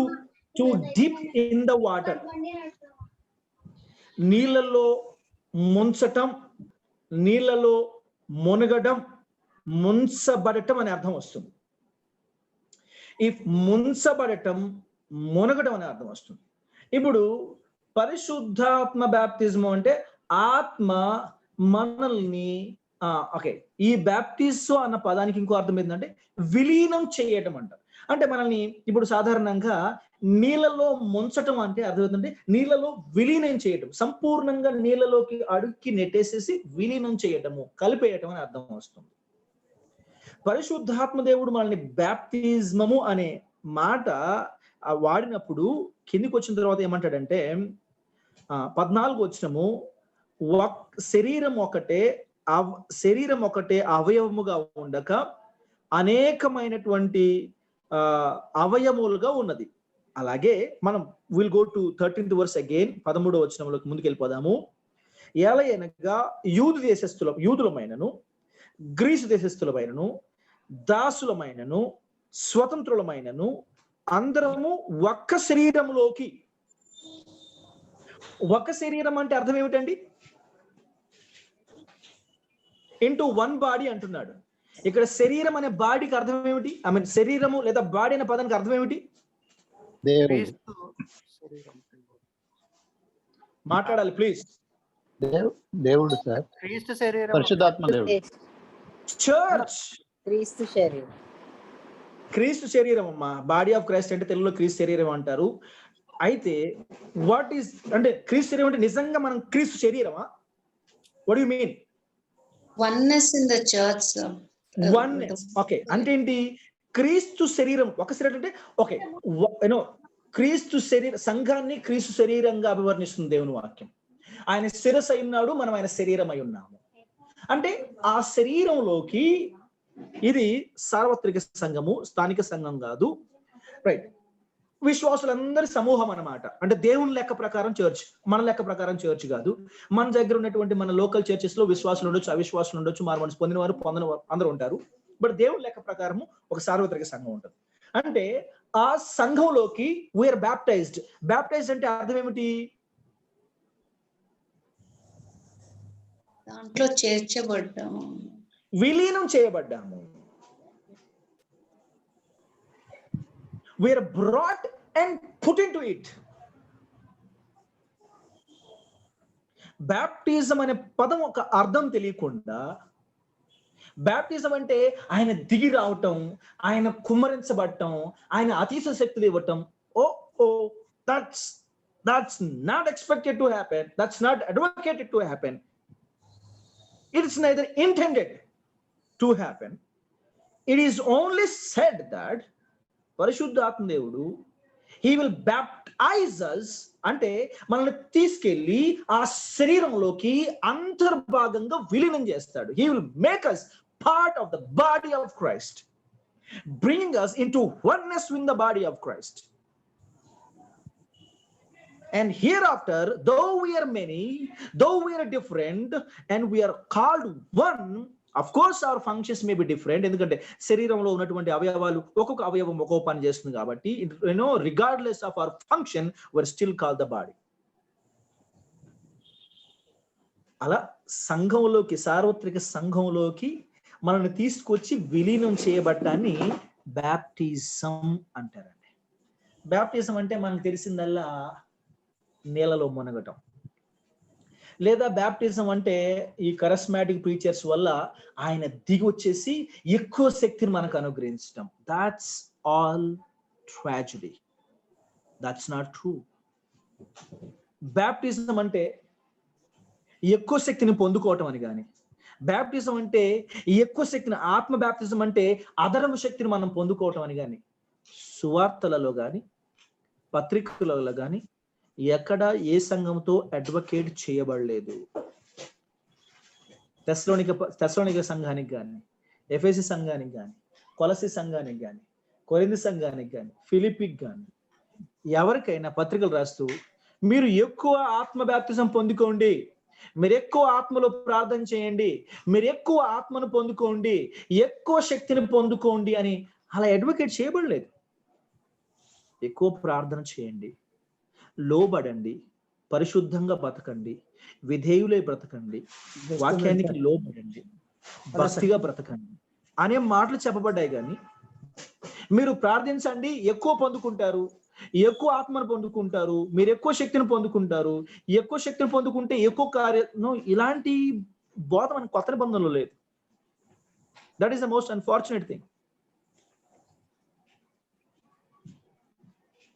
dip in the water. నీళ్ళలో ముంచటం, నీళ్ళలో మునగడం, ముంచబడటం అనే అర్థం వస్తుంది. ఇఫ్ ముంచబడటం, మునగడం అనే అర్థం వస్తుంది. ఇప్పుడు పరిశుద్ధాత్మ బాప్తిజం అంటే ఆత్మ మనల్ని ఈ బాప్టిజో అన్న పదానికి ఇంకో అర్థం ఏంటంటే విలీనం చేయటం అంట. అంటే మనల్ని ఇప్పుడు సాధారణంగా నీళ్ళలో ముంచటం అంటే అర్థం ఏంటంటే నీళ్ళలో విలీనం చేయటం, సంపూర్ణంగా నీళ్ళలోకి అడుక్కి నెట్టేసేసి విలీనం చేయటము, కలిపేయటం అని అర్థం వస్తుంది. పరిశుద్ధాత్మ దేవుడు మనల్ని బాప్తిజమము అనే మాట వాడినప్పుడు కిందికి వచ్చిన తర్వాత ఏమంటాడంటే 14 వచనము, శరీరం ఒకటే అవయవముగా ఉండక అనేకమైనటువంటి అవయములుగా ఉన్నది. అలాగే మనం will go to 13th verse again, 13వ వచనంలోకి ముందుకు వెళ్ళిపోదాము. ఎలయనగా యూదులమైనను గ్రీసు దేశస్థులమైనను దాసులమైనను స్వతంత్రులమైనను అందరము ఒక్క శరీరంలోకి. ఒక శరీరం అంటే అర్థం ఏమిటండి? ఇంటూ వన్ బాడీ అంటున్నాడు. ఇక్కడ శరీరం అనే బాడీకి అర్థం ఏమిటి? ఐ మీన్ శరీరము లేదా బాడీ అనే పదానికి అర్థం ఏమిటి? మాట్లాడాలి ప్లీజ్.
దేవుడు సార్,
క్రీస్తు శరీరం,
పరిశుద్ధాత్మ దేవుడు.
చర్చ్, క్రీస్తు శరీరం అమ్మా. బాడీ ఆఫ్ క్రైస్ట్ అంటే తెలుగులో క్రీస్తు శరీరం అంటారు. అయితే వాట్ ఈస్ అంటే క్రీస్తు శరీరం అంటే నిజంగా మనం క్రీస్తు శరీరమా? What you mean?
Oneness in the church, sir.
Oneness. Okay, అంటే ఏంటి? క్రీస్తు శరీరం ఒక శరీరం అంటే ఓకే, క్రీస్తు శరీర సంఘాన్ని క్రీస్తు శరీరంగా అభివర్ణిస్తుంది దేవుని వాక్యం. ఆయన శిరస్సు అయి ఉన్నాడు, మనం ఆయన శరీరం అయి ఉన్నాము. అంటే ఆ శరీరంలోకి, ఇది సార్వత్రిక సంఘము, స్థానిక సంఘం కాదు, రైట్? విశ్వాసులందరి సమూహం అన్నమాట. అంటే దేవుని లెక్క ప్రకారం చర్చ్, మన లెక్క ప్రకారం చర్చ్ కాదు. మన దగ్గర ఉన్నటువంటి మన లోకల్ చర్చెస్ లో విశ్వాసులు ఉండొచ్చు, అవిశ్వాసులు ఉండొచ్చు, మారుమనసు పొందిన వారు పొందిన వారు అందరూ ఉంటారు. బట్ దేవుని లెక్క ప్రకారము ఒక సార్వత్రిక సంఘం ఉంటుంది. అంటే ఆ సంఘంలోకి వీఆర్ బ్యాప్టైజ్డ్. బ్యాప్టైజ్డ్ అంటే అర్థం ఏమిటి?
దాంట్లో చేర్చబడ్డాము,
విలీనం చేయబడ్డాము. We are brought and put into it. Baptism అనే పదం ఒక అర్థం తెలియకుండా, బ్యాప్టిజం అంటే ఆయన దిగి రావటం, ఆయన కుమ్మరించబడటం, ఆయన అతీత శక్తులు ఇవ్వటం. that's not expected to happen, that's not advocated to happen, it's neither intended to happen. It is only said that పరిశుద్ధాత్మ దేవుడు he will baptize us, అంటే మనల్ని తీసుకెళ్లి ఆ శరీరంలోకి అంతర్భాగంగా విలీనం చేస్తాడు. He will make us part of the body of Christ, bringing us into oneness with the body of Christ. And hereafter, though we are many, though we are different, and we are called one, of course our functions may be different. ఎందుకంటే శరీరంలో ఉన్నటువంటి అవయవాలు ఒక్కొక్క అవయవం ఒక్కొక్క పని చేస్తుంది కాబట్టి, regardless of our function, we're still called the body. అలా సంఘంలోకి, సార్వత్రిక సంఘంలోకి మనల్ని తీసుకొచ్చి విలీనం చేయబడ్డాన్ని బ్యాప్టిజం అంటారండి. బ్యాప్టిజం అంటే మనకు తెలిసిందల్లా నీళ్ళలో మునగటం, లేదా బ్యాప్టిజం అంటే ఈ కరిస్మాటిక్ ప్రీచర్స్ వల్ల ఆయన దిగి వచ్చేసి ఎక్కువ శక్తిని మనకు అనుగ్రహించడం. That's all tragedy. That's not true. Baptism అంటే ఎక్కువ శక్తిని పొందుకోవటం అని కానీ, బ్యాప్టిజం అంటే ఎక్కువ శక్తిని, ఆత్మ బ్యాప్టిజం అంటే అదనపు శక్తిని మనం పొందుకోవటం అని కానీ సువార్తలలో కానీ పత్రికలలో కానీ ఎక్కడ ఏ సంఘంతో అడ్వకేట్ చేయబడలేదు. తెస్సలోనిక సంఘానికి కానీ, ఎఫెసీ సంఘానికి కానీ, కొలసి సంఘానికి కానీ, కొరింథీ సంఘానికి కానీ, ఫిలిప్పికి కానీ ఎవరికైనా పత్రికలు రాస్తూ మీరు ఎక్కువ ఆత్మ బ్యాప్టిజం పొందుకోండి, మీరు ఎక్కువ ఆత్మలో ప్రార్థన చేయండి, మీరు ఎక్కువ ఆత్మను పొందుకోండి, ఎక్కువ శక్తిని పొందుకోండి అని అలా అడ్వకేట్ చేయబడలేదు. ఎక్కువ ప్రార్థన చేయండి, లోబడండి, పరిశుద్ధంగా బ్రతకండి, విధేయులై బ్రతకండి, వాక్యానికి లోబడండి, భక్తిగా బ్రతకండి అనే మాటలు చెప్పబడ్డాయి. కానీ మీరు ప్రార్థించండి, ఎక్కువ పొందుకుంటారు, ఎక్కువ ఆత్మను పొందుకుంటారు, మీరు ఎక్కువ శక్తిని పొందుకుంటారు, ఎక్కువ శక్తిని పొందుకుంటే ఎక్కువ కార్యం, ఇలాంటి బోధ మన కొత్త నిబంధనలో లేదు. That is the most unfortunate thing.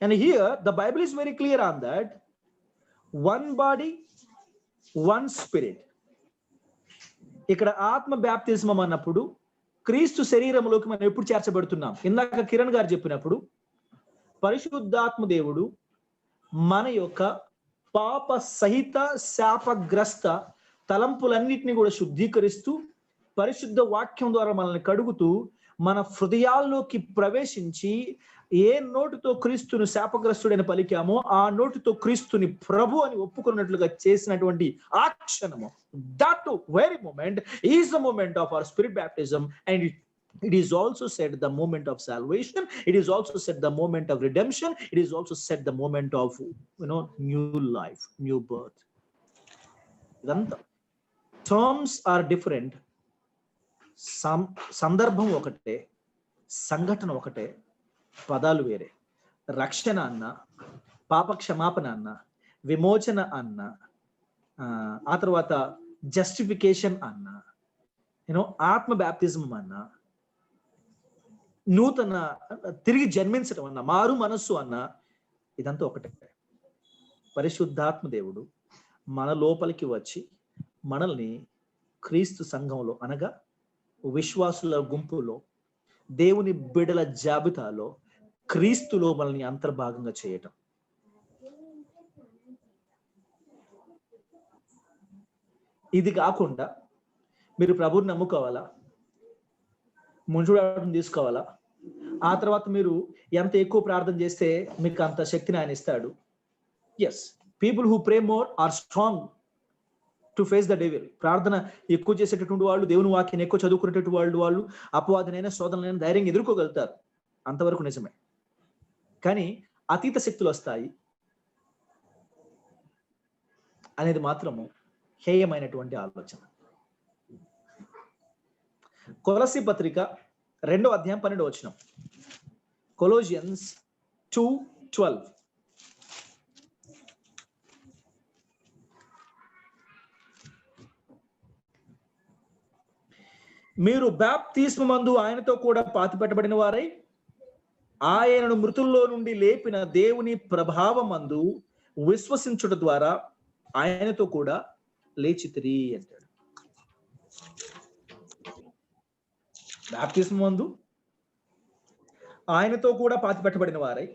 And here the Bible is very clear on that. One body, one spirit. ఇక్కడ ఆత్మ బ్యాప్తిజం అన్నప్పుడు క్రీస్తు శరీరంలోకి మనం ఎప్పుడు చేర్చబడుతున్నాం? ఇందాక కిరణ్ గారు చెప్పినప్పుడు పరిశుద్ధాత్మ దేవుడు మన యొక్క పాప సహిత శాపగ్రస్త తలంపులన్నిటిని కూడా శుద్ధీకరిస్తూ పరిశుద్ధ వాక్యం ద్వారా మనల్ని కడుగుతూ మన హృదయాల్లోకి ప్రవేశించి ఏ నోటితో క్రీస్తుని శాపగ్రస్తుడని పలికామో ఆ నోటితో క్రీస్తుని ప్రభు అని ఒప్పుకున్నట్లుగా చేసినటువంటి ఆ క్షణము, that very moment is the moment of our spirit baptism, and it is also said the moment of salvation, it is also said the moment of redemption, it is also said the moment of new life, new birth. ఇదంతా terms are different, సందర్భం ఒకటే, సంఘటన ఒకటే, పదాలు వేరే. రక్షణ అన్న, పాప క్షమాపణ అన్న, విమోచన అన్న, ఆ తర్వాత జస్టిఫికేషన్ అన్న, ఆత్మ బ్యాప్తిజం అన్న, నూతన తిరిగి జన్మించడం అన్న, మారు మనస్సు అన్న, ఇదంతా ఒకటే. పరిశుద్ధాత్మ దేవుడు మన లోపలికి వచ్చి మనల్ని క్రీస్తు సంఘంలో, అనగా విశ్వాసుల గుంపులో, దేవుని బిడల జాబితాలో క్రీస్తులో మనల్ని అంతర్భాగంగా చేయటం. ఇది కాకుండా మీరు ప్రభువుని నమ్ముకోవాలా, ముంచుడాటం తీసుకోవాలా, ఆ తర్వాత మీరు ఎంత ఎక్కువ ప్రార్థన చేస్తే మీకు అంత శక్తిని ఆయన ఇస్తాడు. Yes, people who pray more are strong to face the devil. ప్రార్థన ఎక్కువ చేసేటటువంటి వాళ్ళు, దేవుని వాక్యాన్ని ఎక్కువ చదువుకునేటటువంటి వాళ్ళు అపవాదనైనా శోధనలైనా ధైర్యంగా ఎదుర్కోగలుగుతారు. అంతవరకు నిజమే. కానీ అతీత శక్తులు వస్తాయి అనేది మాత్రము హేయమైనటువంటి ఆలోచన. కొలస్సీ పత్రిక 2వ అధ్యాయం 12వ వచనం. కొలోసియన్స్ 2:12. మీరు బాప్తిస్మమందు ఆయనతో కూడా పాతిపెట్టబడిన వారై ఆయనను మృతుల్లో నుండి లేపిన దేవుని ప్రభావమందు విశ్వసించుట ద్వారా ఆయనతో కూడా లేచితిరి అంటాడు. బాప్తిస్మమందు ఆయనతో కూడా పాతిపెట్టబడిన వారై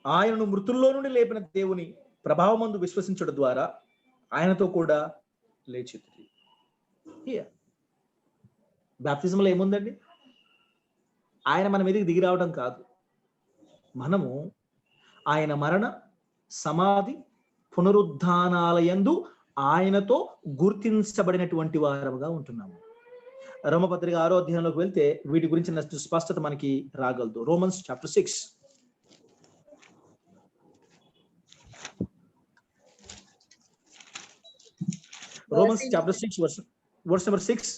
ఆయనను మృతుల్లో నుండి లేపిన దేవుని ప్రభావమందు విశ్వసించుట ద్వారా ఆయనతో కూడా లేచితిరి. బాప్తిజంలో ఏముందండి? ఆయన మన మీదకి దిగి రావడం కాదు, మనము ఆయన మరణ, సమాధి, పునరుద్ధానాలయందు ఆయనతో గుర్తించబడినటువంటి వారముగా ఉంటున్నాము. రోమపత్రిక 6వ అధ్యాయంలోకి వెళ్తే వీటి గురించి స్పష్టత మనకి రాగలదు. Romans chapter 6. Romans chapter 6 verse number 6.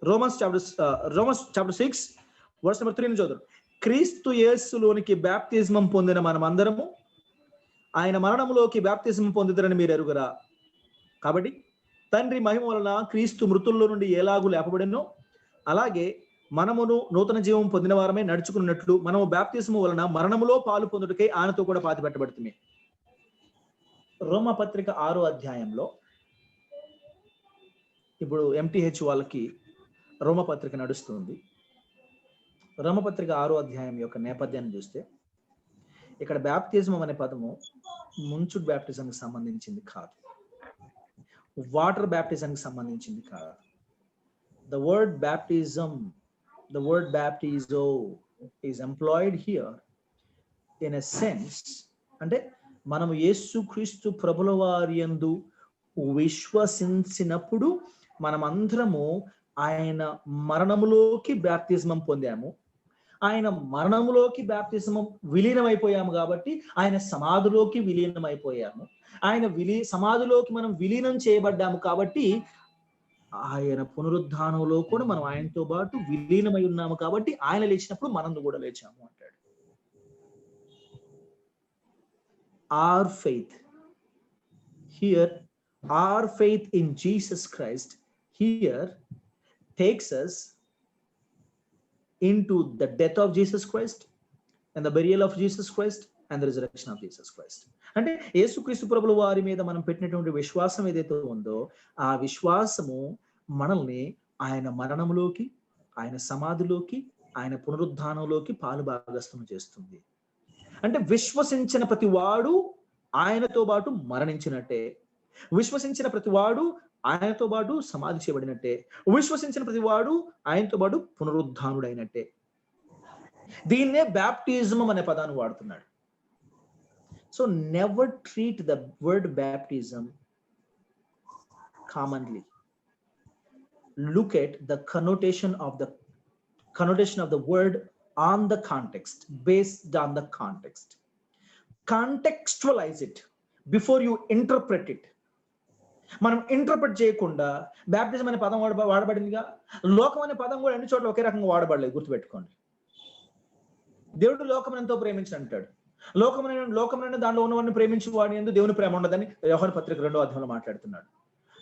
Romans chapter 6 verse number 3 నుంచి చదువు. క్రీస్తు యేసులోనికి బాప్తిజమం పొందిన మనమందరము ఆయన మరణములోకి బాప్తిజమం పొందుతారని మీరు ఎరుగురా. కాబట్టి తండ్రి మహిమ వలన క్రీస్తు మృతుల్లో నుండి ఎలాగూ లేపబడినో అలాగే మనమును నూతన జీవం పొందిన వారమే నడుచుకున్నట్లు మనము బాప్తిజము వలన మరణములో పాలు పొందుటకై ఆయనతో కూడా పాతి పెట్టబడుతుంది. రోమపత్రిక 6వ అధ్యాయంలో ఇప్పుడు MTH వాళ్ళకి రోమపత్రిక నడుస్తుంది. రోమపత్రిక 6వ అధ్యాయం యొక్క నేపథ్యాన్ని చూస్తే ఇక్కడ బాప్తిజం అనే పదము ముంచుడు బాప్టిజంకి సంబంధించింది కాదు, వాటర్ బ్యాప్టిజంకి సంబంధించింది కాదు. The word baptism, the word baptizo is employed here in a sense, అంటే మనము యేసుక్రీస్తు ప్రభుల వారి యందు విశ్వసించినప్పుడు మనమందరము ఆయన మరణములోకి బాప్తిజమం పొందాము. ఆయన మరణములోకి బాప్తిజమం విలీనమైపోయాము కాబట్టి ఆయన సమాధిలోకి విలీనమైపోయాము. ఆయన సమాధిలోకి మనం విలీనం చేయబడ్డాము కాబట్టి ఆయన పునరుద్ధానంలో కూడా మనం ఆయనతో పాటు విలీనమై ఉన్నాము కాబట్టి ఆయన లేచినప్పుడు మనం కూడా లేచాము అంటాడు. Our faith here, our faith in Jesus Christ here takes us into the death of Jesus Christ and the burial of Jesus Christ and the resurrection of Jesus Christ. అంటే యేసుక్రీస్తు ప్రభుల వారి మీద మనం పెట్టినటువంటి విశ్వాసం ఏదైతే ఉందో ఆ విశ్వాసము మనల్ని ఆయన మరణములోకి, ఆయన సమాధిలోకి, ఆయన పునరుద్ధానంలోకి పాలు భాగస్థం చేస్తుంది. అంటే విశ్వసించిన ప్రతి వాడు ఆయనతో పాటు మరణించినట్టే, విశ్వసించిన ప్రతి వాడు ఆయనతో పాటు సమాధి చేయబడినట్టే, విశ్వసించిన ప్రతి వాడు ఆయనతో పాటు పునరుద్ధానుడైనట్టే. దీన్నే బ్యాప్టిజం అనే పదాన్ని వాడుతున్నాడు. So never treat the word baptism commonly. Look at the connotation of the word on the context, based on the context. Contextualize it before you interpret it. మనం ఇంటర్ప్రెట్ చేయకుండా బ్యాప్టిజం అనే పదం వాడబడిందిగా, లోకం అనే పదం కూడా అన్ని చోట్ల ఒకే రకంగా వాడబడలేదు, గుర్తుపెట్టుకోండి. దేవుడు లోకం ఎంతో ప్రేమించి అంటాడు, లోకమైన దానిలో ఉన్నవాడిని ప్రేమించి వాడిని యందు దేవుని ప్రేమ ఉండదని యోహాను పత్రిక 2వ అధ్యాయంలో మాట్లాడుతున్నాడు.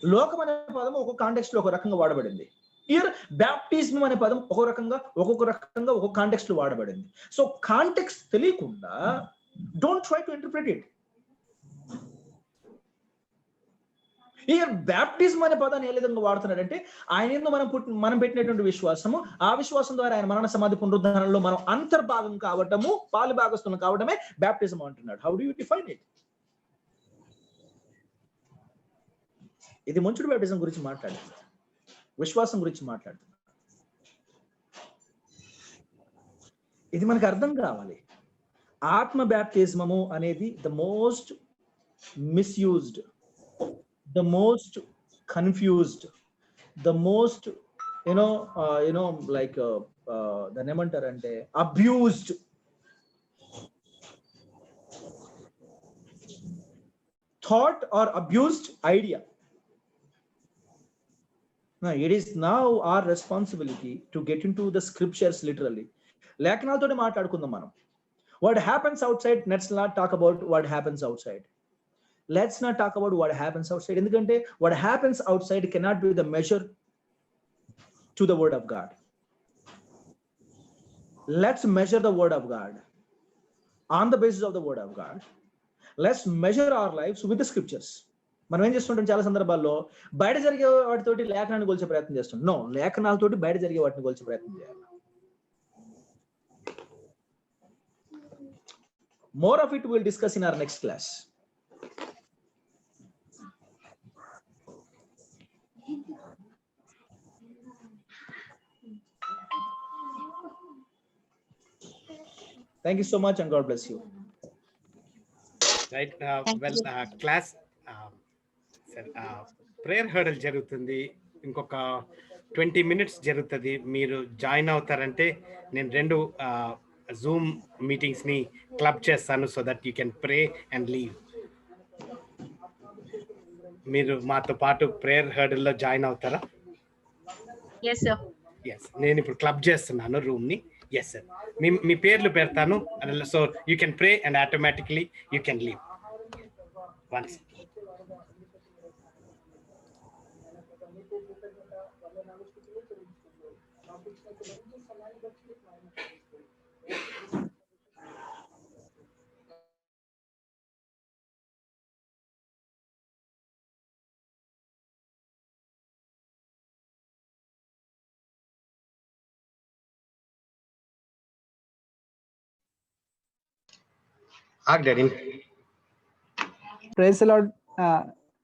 లోకం అనే పదం ఒక్కొక్క కాంటెక్స్ట్ లో ఒక రకంగా వాడబడింది. హియర్ బ్యాప్టిజం అనే పదం ఒక్కొక్క రకంగా ఒక్కొక్క కాంటెక్స్ట్ లో వాడబడింది. సో కాంటెక్స్ట్ తెలియకుండా don't try to interpret it. Here baptism అనే పదాన్ని ఏ విధంగా వాడుతున్నాడంటే ఆయన యందు మనం పెట్టినటువంటి విశ్వాసము, ఆ విశ్వాసం ద్వారా ఆయన మరణ సమాధి పునరుద్ధానంలో మనం అంతర్భాగం కావటము, పాలు భాగస్థులం కావటమే బ్యాప్టిజం అంటున్నాడు. How do you define it? ఇది ముంచుడు బ్యాప్టిజం గురించి మాట్లాడుతుంది, విశ్వాసం గురించి మాట్లాడుతుంది. ఇది మనకు అర్థం కావాలి. ఆత్మ బ్యాప్టిజమము అనేది the most misused, the most confused, the most like దాన్ని ఏమంటారంటే abused thought or abused idea. Now it is now our responsibility to get into the scriptures literally. లేఖనాలతోనే మాట్లాడుకుందాం మనం. What happens outside, let's not talk about what happens outside. Let's not talk about what happens outside. ఎందుకంటే what happens outside cannot be the measure to the word of God. Let's measure the word of God on the basis of the word of God. Let's measure our lives with the scriptures. మనం ఏం చేస్తుంటాం చాలా సందర్భాల్లో బయట జరిగే వాటితోటి లేఖనాన్ని కొలిచే ప్రయత్నం చేస్తాం. నో, లేఖనాలతోటి బయట జరిగే వాటిని కొలిచే ప్రయత్నం చేయాలి. More of it we'll discuss in our next class. Thank you so much and God bless you.
Right. Class prayer hurdle జరుగుతుంది. ఇంకొక 20 minutes జరుగుతుంది. మీరు జాయిన్ అవుతారంటే నేను 2 జూమ్ మీటింగ్స్ ని క్లబ్ చేస్తాను, so that you can pray and leave. మీరు మాతో పాటు ప్రేయర్ హర్డల్ లో జాయిన్ అవుతారా?
Yes, sir.
ఎస్, నేను ఇప్పుడు క్లబ్ చేస్తున్నాను రూమ్ ని. ఎస్ సార్, మీ పేర్లు పెడతాను. So you can pray and automatically you can leave once.
Praise Lord.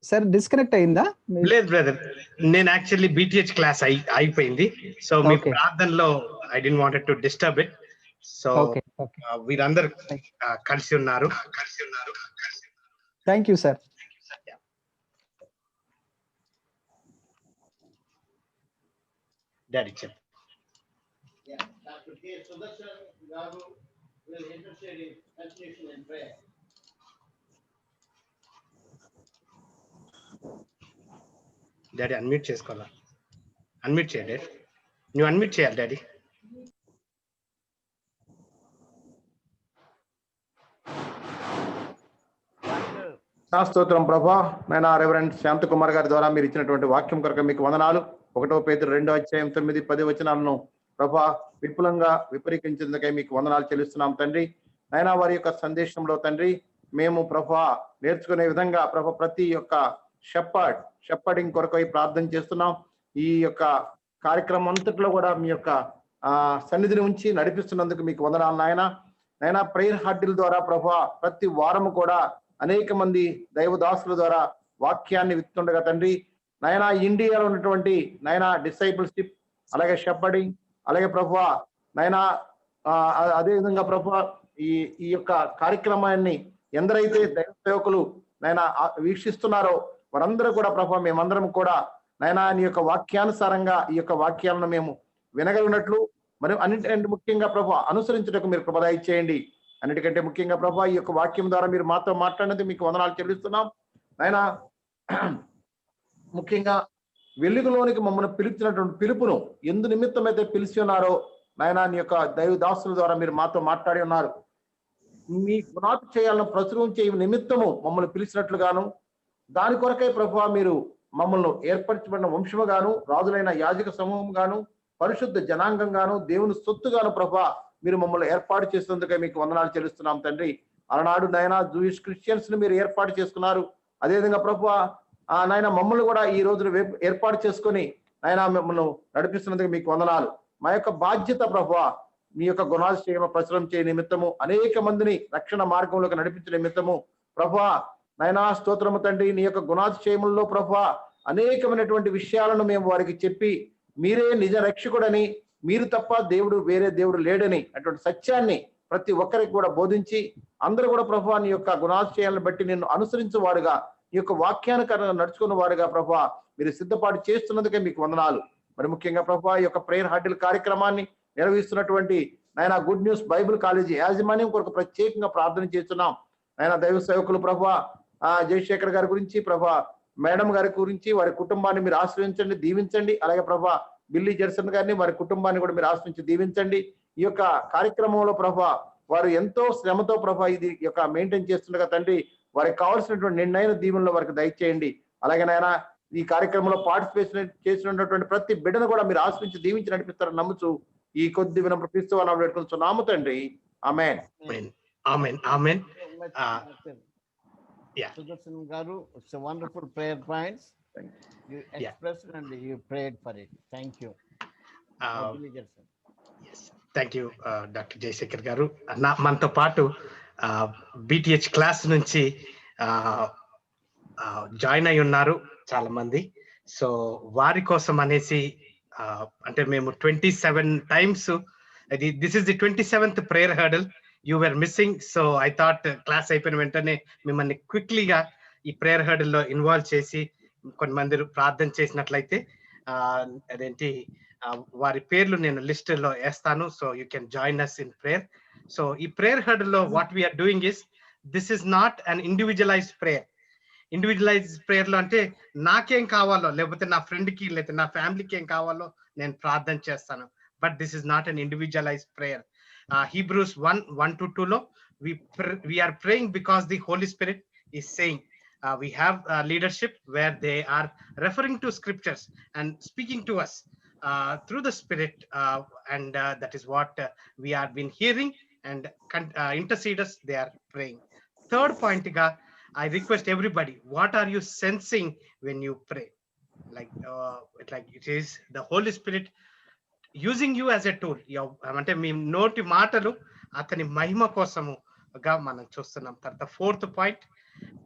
Sir disconnect అయిందా?
లేదు బ్రదర్, నేను యాక్చువల్లీ BTH క్లాస్ అయిపోయింది. సో మీ ప్రార్థనలో I don't wanted to disturb it. So వీరందరూ కలిసి ఉన్నారు.
Thank you sir.
డాడీ చెప్పు. డాడీ అన్మ్యూట్ చేసుకోవాలా? అన్మ్యూట్ చేయండి. నువ్వు అన్మ్యూట్ చేయాలి డాడీ.
స్తోత్రం ప్రభా. నేను రెవరెండ్ శాంతకుమార్ గారి ద్వారా మీరు ఇచ్చినటువంటి వాక్యం కొరకు మీకు వందనాలు. 1 పేతురు 2:9-10 వచనాలను ప్రభా విపులంగా విపరీకరించేందుకై మీకు వందనాలు చెల్లిస్తున్నాం తండ్రి. అయినా వారి యొక్క సందేశంలో తండ్రి మేము ప్రభా నేర్చుకునే విధంగా ప్రభా ప్రతి యొక్క షెపర్డింగ్ కొరకై ప్రార్థన చేస్తున్నాం. ఈ యొక్క కార్యక్రమం అంతట్లో కూడా మీ యొక్క సన్నిధిని ఉంచి నడిపిస్తున్నందుకు మీకు వందనాలు నాయన. ప్రేయర్ హర్డిల్ ద్వారా ప్రభా ప్రతి వారము కూడా అనేక మంది దైవదాసుల ద్వారా వాక్యాన్ని విత్తుండగా తండ్రి నాయన ఇండియాలో ఉన్నటువంటి నాయన డిసైపుల్షిప్, అలాగే షెపర్డింగ్, అలాగే ప్రభువా నాయన అదేవిధంగా ప్రభువా ఈ యొక్క కార్యక్రమాన్ని ఎందరైతే దైవ సేవకులు నాయన వీక్షిస్తున్నారో వారందరూ కూడా ప్రభువా మేమందరం కూడా నాయన నీ యొక్క వాక్యానుసారంగా ఈ యొక్క వాక్యాలను మేము వినగలిగినట్లు మరియు అన్నింటి ముఖ్యంగా ప్రభువా అనుసరించుటకు మీరు కృప దయచేయండి. అన్నిటికంటే ముఖ్యంగా ప్రభువా ఈ యొక్క వాక్యం ద్వారా మీరు మాతో మాట్లాడినందుకు మీకు వందనాలు చెల్లిస్తున్నాం నాయన. ముఖ్యంగా వెలుగులోనికి మమ్మల్ని పిలిచినటువంటి పిలుపును ఎందు నిమిత్తమైతే పిలిచి ఉన్నారో నాయన నీ యొక్క దైవదాసుల ద్వారా మీరు మాతో మాట్లాడి ఉన్నారు. మీ గుణాతి చేయాలను ప్రచురించే నిమిత్తము మమ్మల్ని పిలిచినట్లుగాను దాని కొరకై ప్రభువా మీరు మమ్మల్ని ఏర్పరచబడిన వంశముగాను రాజులైన యాజక సమూహం గాను పరిశుద్ధ జనాంగం గాను దేవుని సొత్తుగాను ప్రభువా మీరు మమ్మల్ని ఏర్పాటు చేసినందుకే మీకు వందనాలు చెల్లిస్తున్నాం తండ్రి. అలనాడు నాయన జూయిష్ క్రిస్టియన్స్ ని మీరు ఏర్పాటు చేసుకున్నారు. అదేవిధంగా ప్రభువా నాయన మమ్మల్ని కూడా ఈ రోజున ఏర్పాటు చేసుకొని నాయన మిమ్మల్ని నడిపిస్తున్నందుకు మీకు వందనాలు. మా యొక్క బాధ్యత ప్రభువా మీ యొక్క గుణాతిశయము ప్రచురం చేయ నిమిత్తము అనేక మందిని రక్షణ మార్గంలోకి నడిపించే నిమిత్తము ప్రభువా నాయనా స్తోత్రము తండ్రి. నీ యొక్క గుణాతిశయముల్లో ప్రభువా అనేకమైనటువంటి విషయాలను మేము వారికి చెప్పి మీరే నిజ రక్షకుడని మీరు తప్ప దేవుడు వేరే దేవుడు లేడని అటువంటి సత్యాన్ని ప్రతి ఒక్కరికి కూడా బోధించి అందరూ కూడా ప్రభువా నీ యొక్క గుణాశయాలను బట్టి నిన్ను అనుసరించేవారుగా ఈ యొక్క వాక్యానుకరంగా నడుచుకున్న వారుగా ప్రభువా మీరు సిద్ధపాటు చేస్తున్నందుకే మీకు వందనాలు. మరి ముఖ్యంగా ప్రభువా ఈ యొక్క ప్రేయర్ హడ్డిల్ కార్యక్రమాన్ని నిర్వహిస్తున్నటువంటి నాయన గుడ్ న్యూస్ బైబిల్ కాలేజీ యాజమాన్యం కొరకు ప్రత్యేకంగా ప్రార్థన చేస్తున్నాం. నాయన దైవ సేవకులు ప్రభువా జయశేఖర్ గారి గురించి, ప్రభువా మేడం గారి గురించి, వారి కుటుంబాన్ని మీరు ఆశ్రయించండి, దీవించండి. అలాగే ప్రభువా బిల్లీ జెర్సన్ గారిని, వారి కుటుంబాన్ని కూడా మీరు ఆశ్రయించి దీవించండి. ఈ యొక్క కార్యక్రమంలో ప్రభువా వారు ఎంతో శ్రమతో ప్రభువా ఇది యొక్క మెయింటైన్ చేస్తుండగా తండ్రి వారికి కావాల్సినటువంటి నిండైన దీవెనలో వారికి దయచేయండి. అలాగే నాయన ఈ కార్యక్రమంలో పార్టిసిపేషన్ చేసినటువంటి ప్రతి బిడ్డను కూడా మీరు ఆశ్రయించి దీవించి నడిపిస్తారని నమ్ముచు ఈ కొద్ది వినం క్రీస్తు అని పెట్టుకుంటున్నాము తండ్రి. ఆమేన్.
ఆమేన్. ఆమేన్.
Sudarshan garu, it's a wonderful prayer points. You expressed and you prayed for it. Thank you.
Yes, thank you, Dr. Jayshekhar garu. మనతో పాటు BTH క్లాస్ నుంచి జాయిన్ అయి ఉన్నారు చాలా మంది. సో వారి కోసం అనేసి అంటే మేము 27 times this is the 27th prayer hurdle. You were missing. So I thought class అయిపోయిన వెంటనే మిమ్మల్ని క్విక్లీగా ఈ ప్రేయర్ హర్డల్లో ఇన్వాల్వ్ చేసి కొంతమంది ప్రార్థన చేసినట్లయితే అదేంటి వారి పేర్లు నేను లిస్టులో వేస్తాను. So you can join us in prayer. So ఈ ప్రేయర్ హర్డల్లో what we are doing is this is not an individualized prayer. Individualized ప్రేయర్లో అంటే నాకేం కావాలో లేకపోతే నా ఫ్రెండ్కి లేకపోతే నా ఫ్యామిలీకి ఏం కావాలో నేను ప్రార్థన చేస్తాను. But this is not an individualized prayer. Hebrews 1:1-2 lo we are praying because the Holy Spirit is saying we have leadership where they are referring to scriptures and speaking to us through the Spirit, and that is what we have been hearing, and interceders they are praying. Third point ga I request everybody, what are you sensing when you pray? Like it is the Holy Spirit using you as a tool. అంటే మీ నోటి మాటలు అతని మహిమ కోసముగా మనం చూస్తున్నాం. తర్వాత ఫోర్త్ పాయింట్,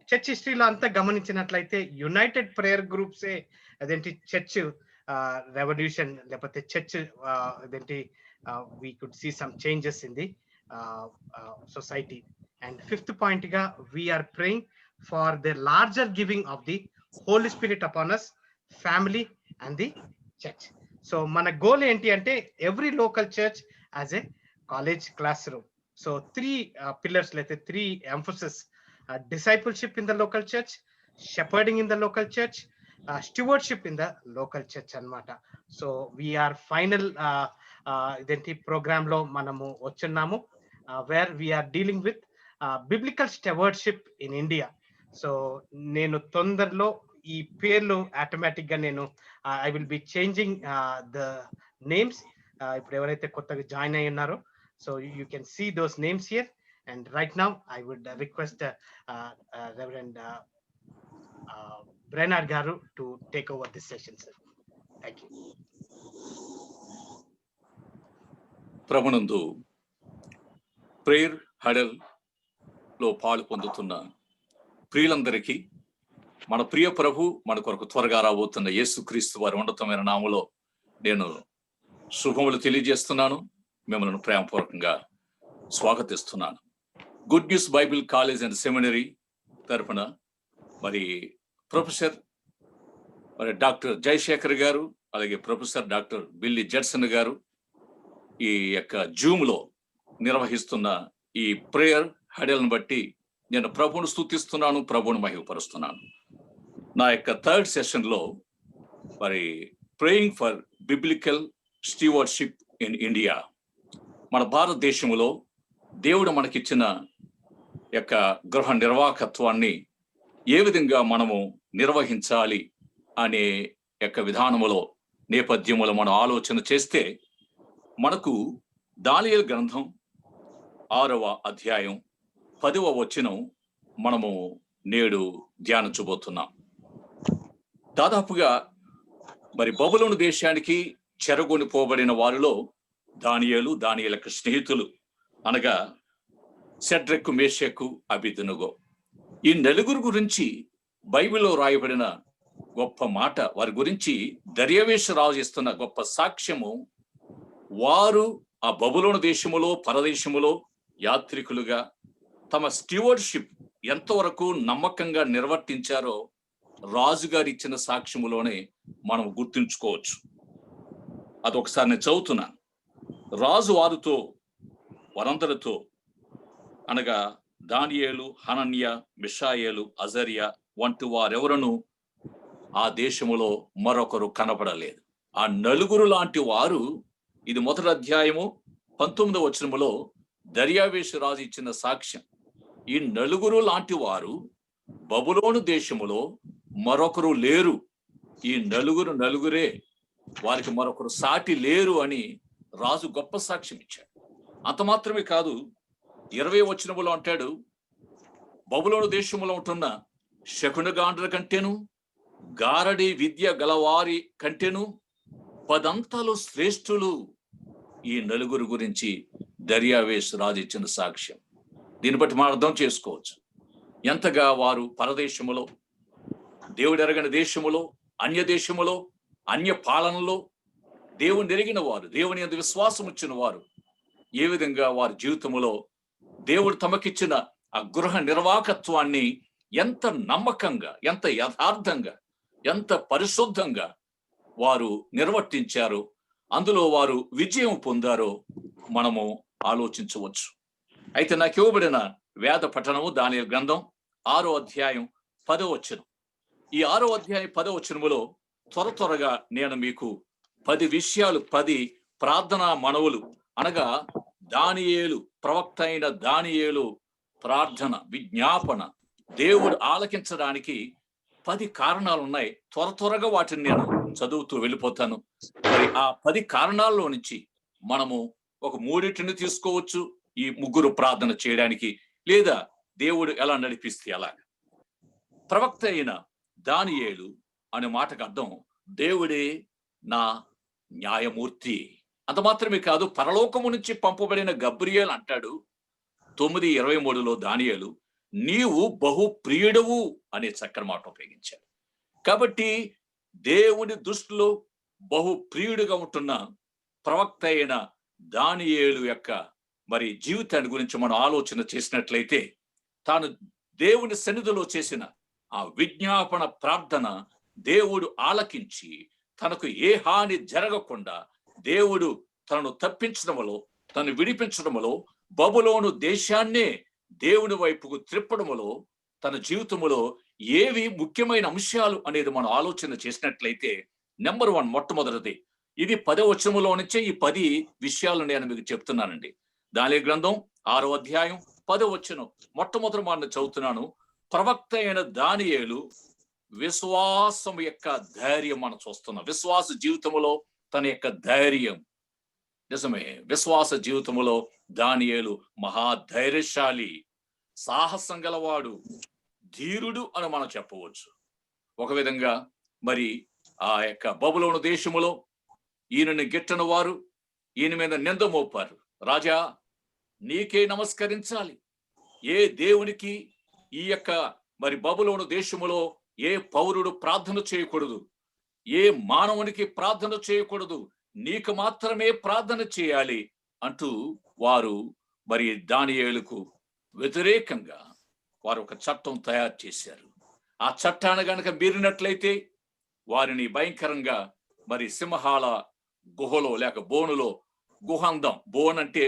చర్చ్ హిస్టరీలో అంతా గమనించినట్లయితే యునైటెడ్ ప్రేయర్ గ్రూప్సే అదేంటి చర్చ్ రెవల్యూషన్ లేకపోతే చర్చ్ అదేంటి we could see some changes in the society. And fifth point గా we are praying for the larger giving of the Holi spirit upon us, family and the church. So మన గోల్ ఏంటి అంటే every local church as a college classroom. So 3 pillars లేతే 3 emphasis: discipleship in the local church, shepherding in the local church, stewardship in the local church అన్నమాట. సో వీఆర్ ఫైనల్ ఇదేంటి ప్రోగ్రామ్ లో మనము వచ్చున్నాము where we are dealing with biblical stewardship in India. So నేను తొందరలో ఈ పేర్లు ఆటోమేటిక్ గా నేను I will be changing the names. ఇప్పుడు ఎవరైతే కొత్తగా జాయిన్ అయి ఉన్నారో so you can see those names here. And right now I would request reverend Brainerd garu to take over this session sir. Thank you.
ప్రభునందు ప్రేయర్ హడల్ లో పాలు పొందుతున్న ప్రియులందరికీ మన ప్రియ ప్రభు మన కొరకు త్వరగా రాబోతున్న యేసుక్రీస్తు వారి ఉన్నతమైన నామములో నేను శుభములు తెలియజేస్తున్నాను. మిమ్మల్ని ప్రేమపూర్వకంగా స్వాగతిస్తున్నాను. Good news Bible college and seminary తరఫున మరి ప్రొఫెసర్ మరి డాక్టర్ జయశేఖర్ గారు, అలాగే ప్రొఫెసర్ డాక్టర్ బిల్లీ జెర్సన్ గారు ఈ యొక్క జూమ్లో నిర్వహిస్తున్న ఈ ప్రేయర్ హడల్ని బట్టి నేను ప్రభువును స్తుతిస్తున్నాను, ప్రభువును మహిమపరుస్తున్నాను. నా యొక్క 3rd సెషన్లో మరి praying for biblical stewardship in India, మన భారతదేశంలో దేవుడు మనకిచ్చిన యొక్క గృహ నిర్వాహకత్వాన్ని ఏ విధంగా మనము నిర్వహించాలి అనే యొక్క విధానములో నేపథ్యములో మనం ఆలోచన చేస్తే మనకు దానియేలు గ్రంథం 6వ అధ్యాయం 10వ వచనం మనము నేడు ధ్యానించబోతున్నాం. దాదాపుగా మరి బబులోను దేశానికి చెరగొనిపోబడిన వారిలో దానియేలు, దానియేలు యొక్క స్నేహితులు అనగా షడ్రకు, మేషకు, అబేద్నెగో, ఈ నలుగురు గురించి బైబిల్లో రాయబడిన గొప్ప మాట, వారి గురించి దర్యావేషు రాజు ఇస్తున్న గొప్ప సాక్ష్యము వారు ఆ బబులోను దేశములో పరదేశములో యాత్రికులుగా తమ స్టీవర్డ్షిప్ ఎంతవరకు నమ్మకంగా నిర్వర్తించారో రాజుగారు ఇచ్చిన సాక్ష్యములోనే మనం గుర్తుంచుకోవచ్చు. అదొకసారి నేను చదువుతున్నాను. రాజు వారందరితో అనగా దానియేలు, హనన్య, మిషాయేలు, అజర్య వంటి వారెవరను ఆ దేశములో మరొకరు కనపడలేదు. ఆ నలుగురు లాంటి వారు, ఇది మొదటి అధ్యాయము 19వ వచనములో దర్యావేషు రాజు ఇచ్చిన సాక్ష్యం. ఈ నలుగురు లాంటి వారు బబులోను దేశములో మరొకరు లేరు. ఈ నలుగురే, వారికి మరొకరు సాటి లేరు అని రాజు గొప్ప సాక్ష్యం ఇచ్చాడు. అంత మాత్రమే కాదు, 20వ వచనములో అంటాడు, బబులోను దేశంలో ఉంటున్న శకునగాండ్ర కంటేను గారడి విద్య గలవారి కంటేను 10 అంతలు శ్రేష్ఠులు. ఈ నలుగురు గురించి దర్యావేషు రాజు ఇచ్చిన సాక్ష్యం. దీన్ని బట్టి మనం అర్థం చేసుకోవచ్చు ఎంతగా వారు పరదేశములో, దేవుడు ఎరగని దేశములో, అన్య దేశములో, అన్య పాలనలో దేవుని ఎరిగిన వారు, దేవుని యందు విశ్వాసం ఇచ్చిన వారు ఏ విధంగా వారి జీవితంలో దేవుడు తమకిచ్చిన ఆ గృహ నిర్వాహకత్వాన్ని ఎంత నమ్మకంగా, ఎంత యథార్థంగా, ఎంత పరిశుద్ధంగా వారు నిర్వర్తించారో, అందులో వారు విజయం పొందారో మనము ఆలోచించవచ్చు. అయితే నాకు ఇవ్వబడిన వేద పఠనము దానియేలు గ్రంథం 6వ అధ్యాయం 10వ వచనం. ఈ 6వ అధ్యాయం 10వ వచనములో త్వరగా నేను మీకు 10 విషయాలు, 10 ప్రార్థనా మనవులు అనగా దానియేలు, ప్రవక్త అయిన దానియేలు ప్రార్థన, విజ్ఞాపన దేవుడు ఆలకించడానికి 10 కారణాలు ఉన్నాయి. త్వరగా వాటిని నేను చదువుతూ వెళ్ళిపోతాను. మరి ఆ 10 కారణాల్లో నుంచి మనము ఒక 3 తీసుకోవచ్చు ఈ ముగ్గురు ప్రార్థన చేయడానికి, లేదా దేవుడు ఎలా నడిపిస్తే అలాగా. ప్రవక్త అయిన దానియేలు అనే మాటకు అర్థం దేవుడే నా న్యాయమూర్తి. అంత మాత్రమే కాదు, పరలోకము నుంచి పంపబడిన గబ్రియేల్ అంటాడు 9:23లో దానియేలు, నీవు బహు ప్రియుడవు అనే చక్కని మాట ఉపయోగించాడు. కాబట్టి దేవుని దృష్టిలో బహు ప్రియుడిగా ఉంటున్న ప్రవక్త అయిన దానియేలు యొక్క మరి జీవితాన్ని గురించి మనం ఆలోచన చేసినట్లయితే, తాను దేవుని సన్నిధిలో చేసిన ఆ విజ్ఞాపన ప్రార్థన దేవుడు ఆలకించి తనకు ఏ హాని జరగకుండా దేవుడు తనను తప్పించడములో, తను విడిపించడములో, బబులోను దేశాన్నే దేవుని వైపుకు త్రిప్పడములో, తన జీవితములో ఏవి ముఖ్యమైన అంశాలు అనేది మనం ఆలోచన చేసినట్లయితే, నెంబర్ 1 మొట్టమొదటిది, ఇది 10వ వచనములో నుంచే ఈ 10 విషయాలు నేను మీకు చెప్తున్నానండి. దానియేలు గ్రంథం 6వ అధ్యాయం 10వ వచనం మొట్టమొదటి మాట చదువుతున్నాను. ప్రవక్త అయిన దానియేలు విశ్వాసం యొక్క ధైర్యం మనం చూస్తున్నాం. విశ్వాస జీవితంలో తన యొక్క ధైర్యం నిజమే. విశ్వాస జీవితంలో దానియేలు మహాధైర్యశాలి, సాహసం గలవాడు, ధీరుడు అని మనం చెప్పవచ్చు. ఒక విధంగా మరి ఆ యొక్క బబులోను దేశములో ఈయనని గిట్టని వారు ఈయన మీద నింద మోపారు. రాజా, నీకే నమస్కరించాలి. ఏ దేవునికి ఈ యొక్క మరి బబులోను దేశములో ఏ పౌరుడు ప్రార్థన చేయకూడదు, ఏ మానవునికి ప్రార్థన చేయకూడదు, నీకు మాత్రమే ప్రార్థన చేయాలి అంటూ వారు మరి దానియేలుకు వ్యతిరేకంగా వారు ఒక చట్టం తయారు చేశారు. ఆ చట్టాన్ని గనక మీరినట్లయితే వారిని భయంకరంగా మరి సింహాల గుహలో లేక బోనులో, గుహందం, బోన్ అంటే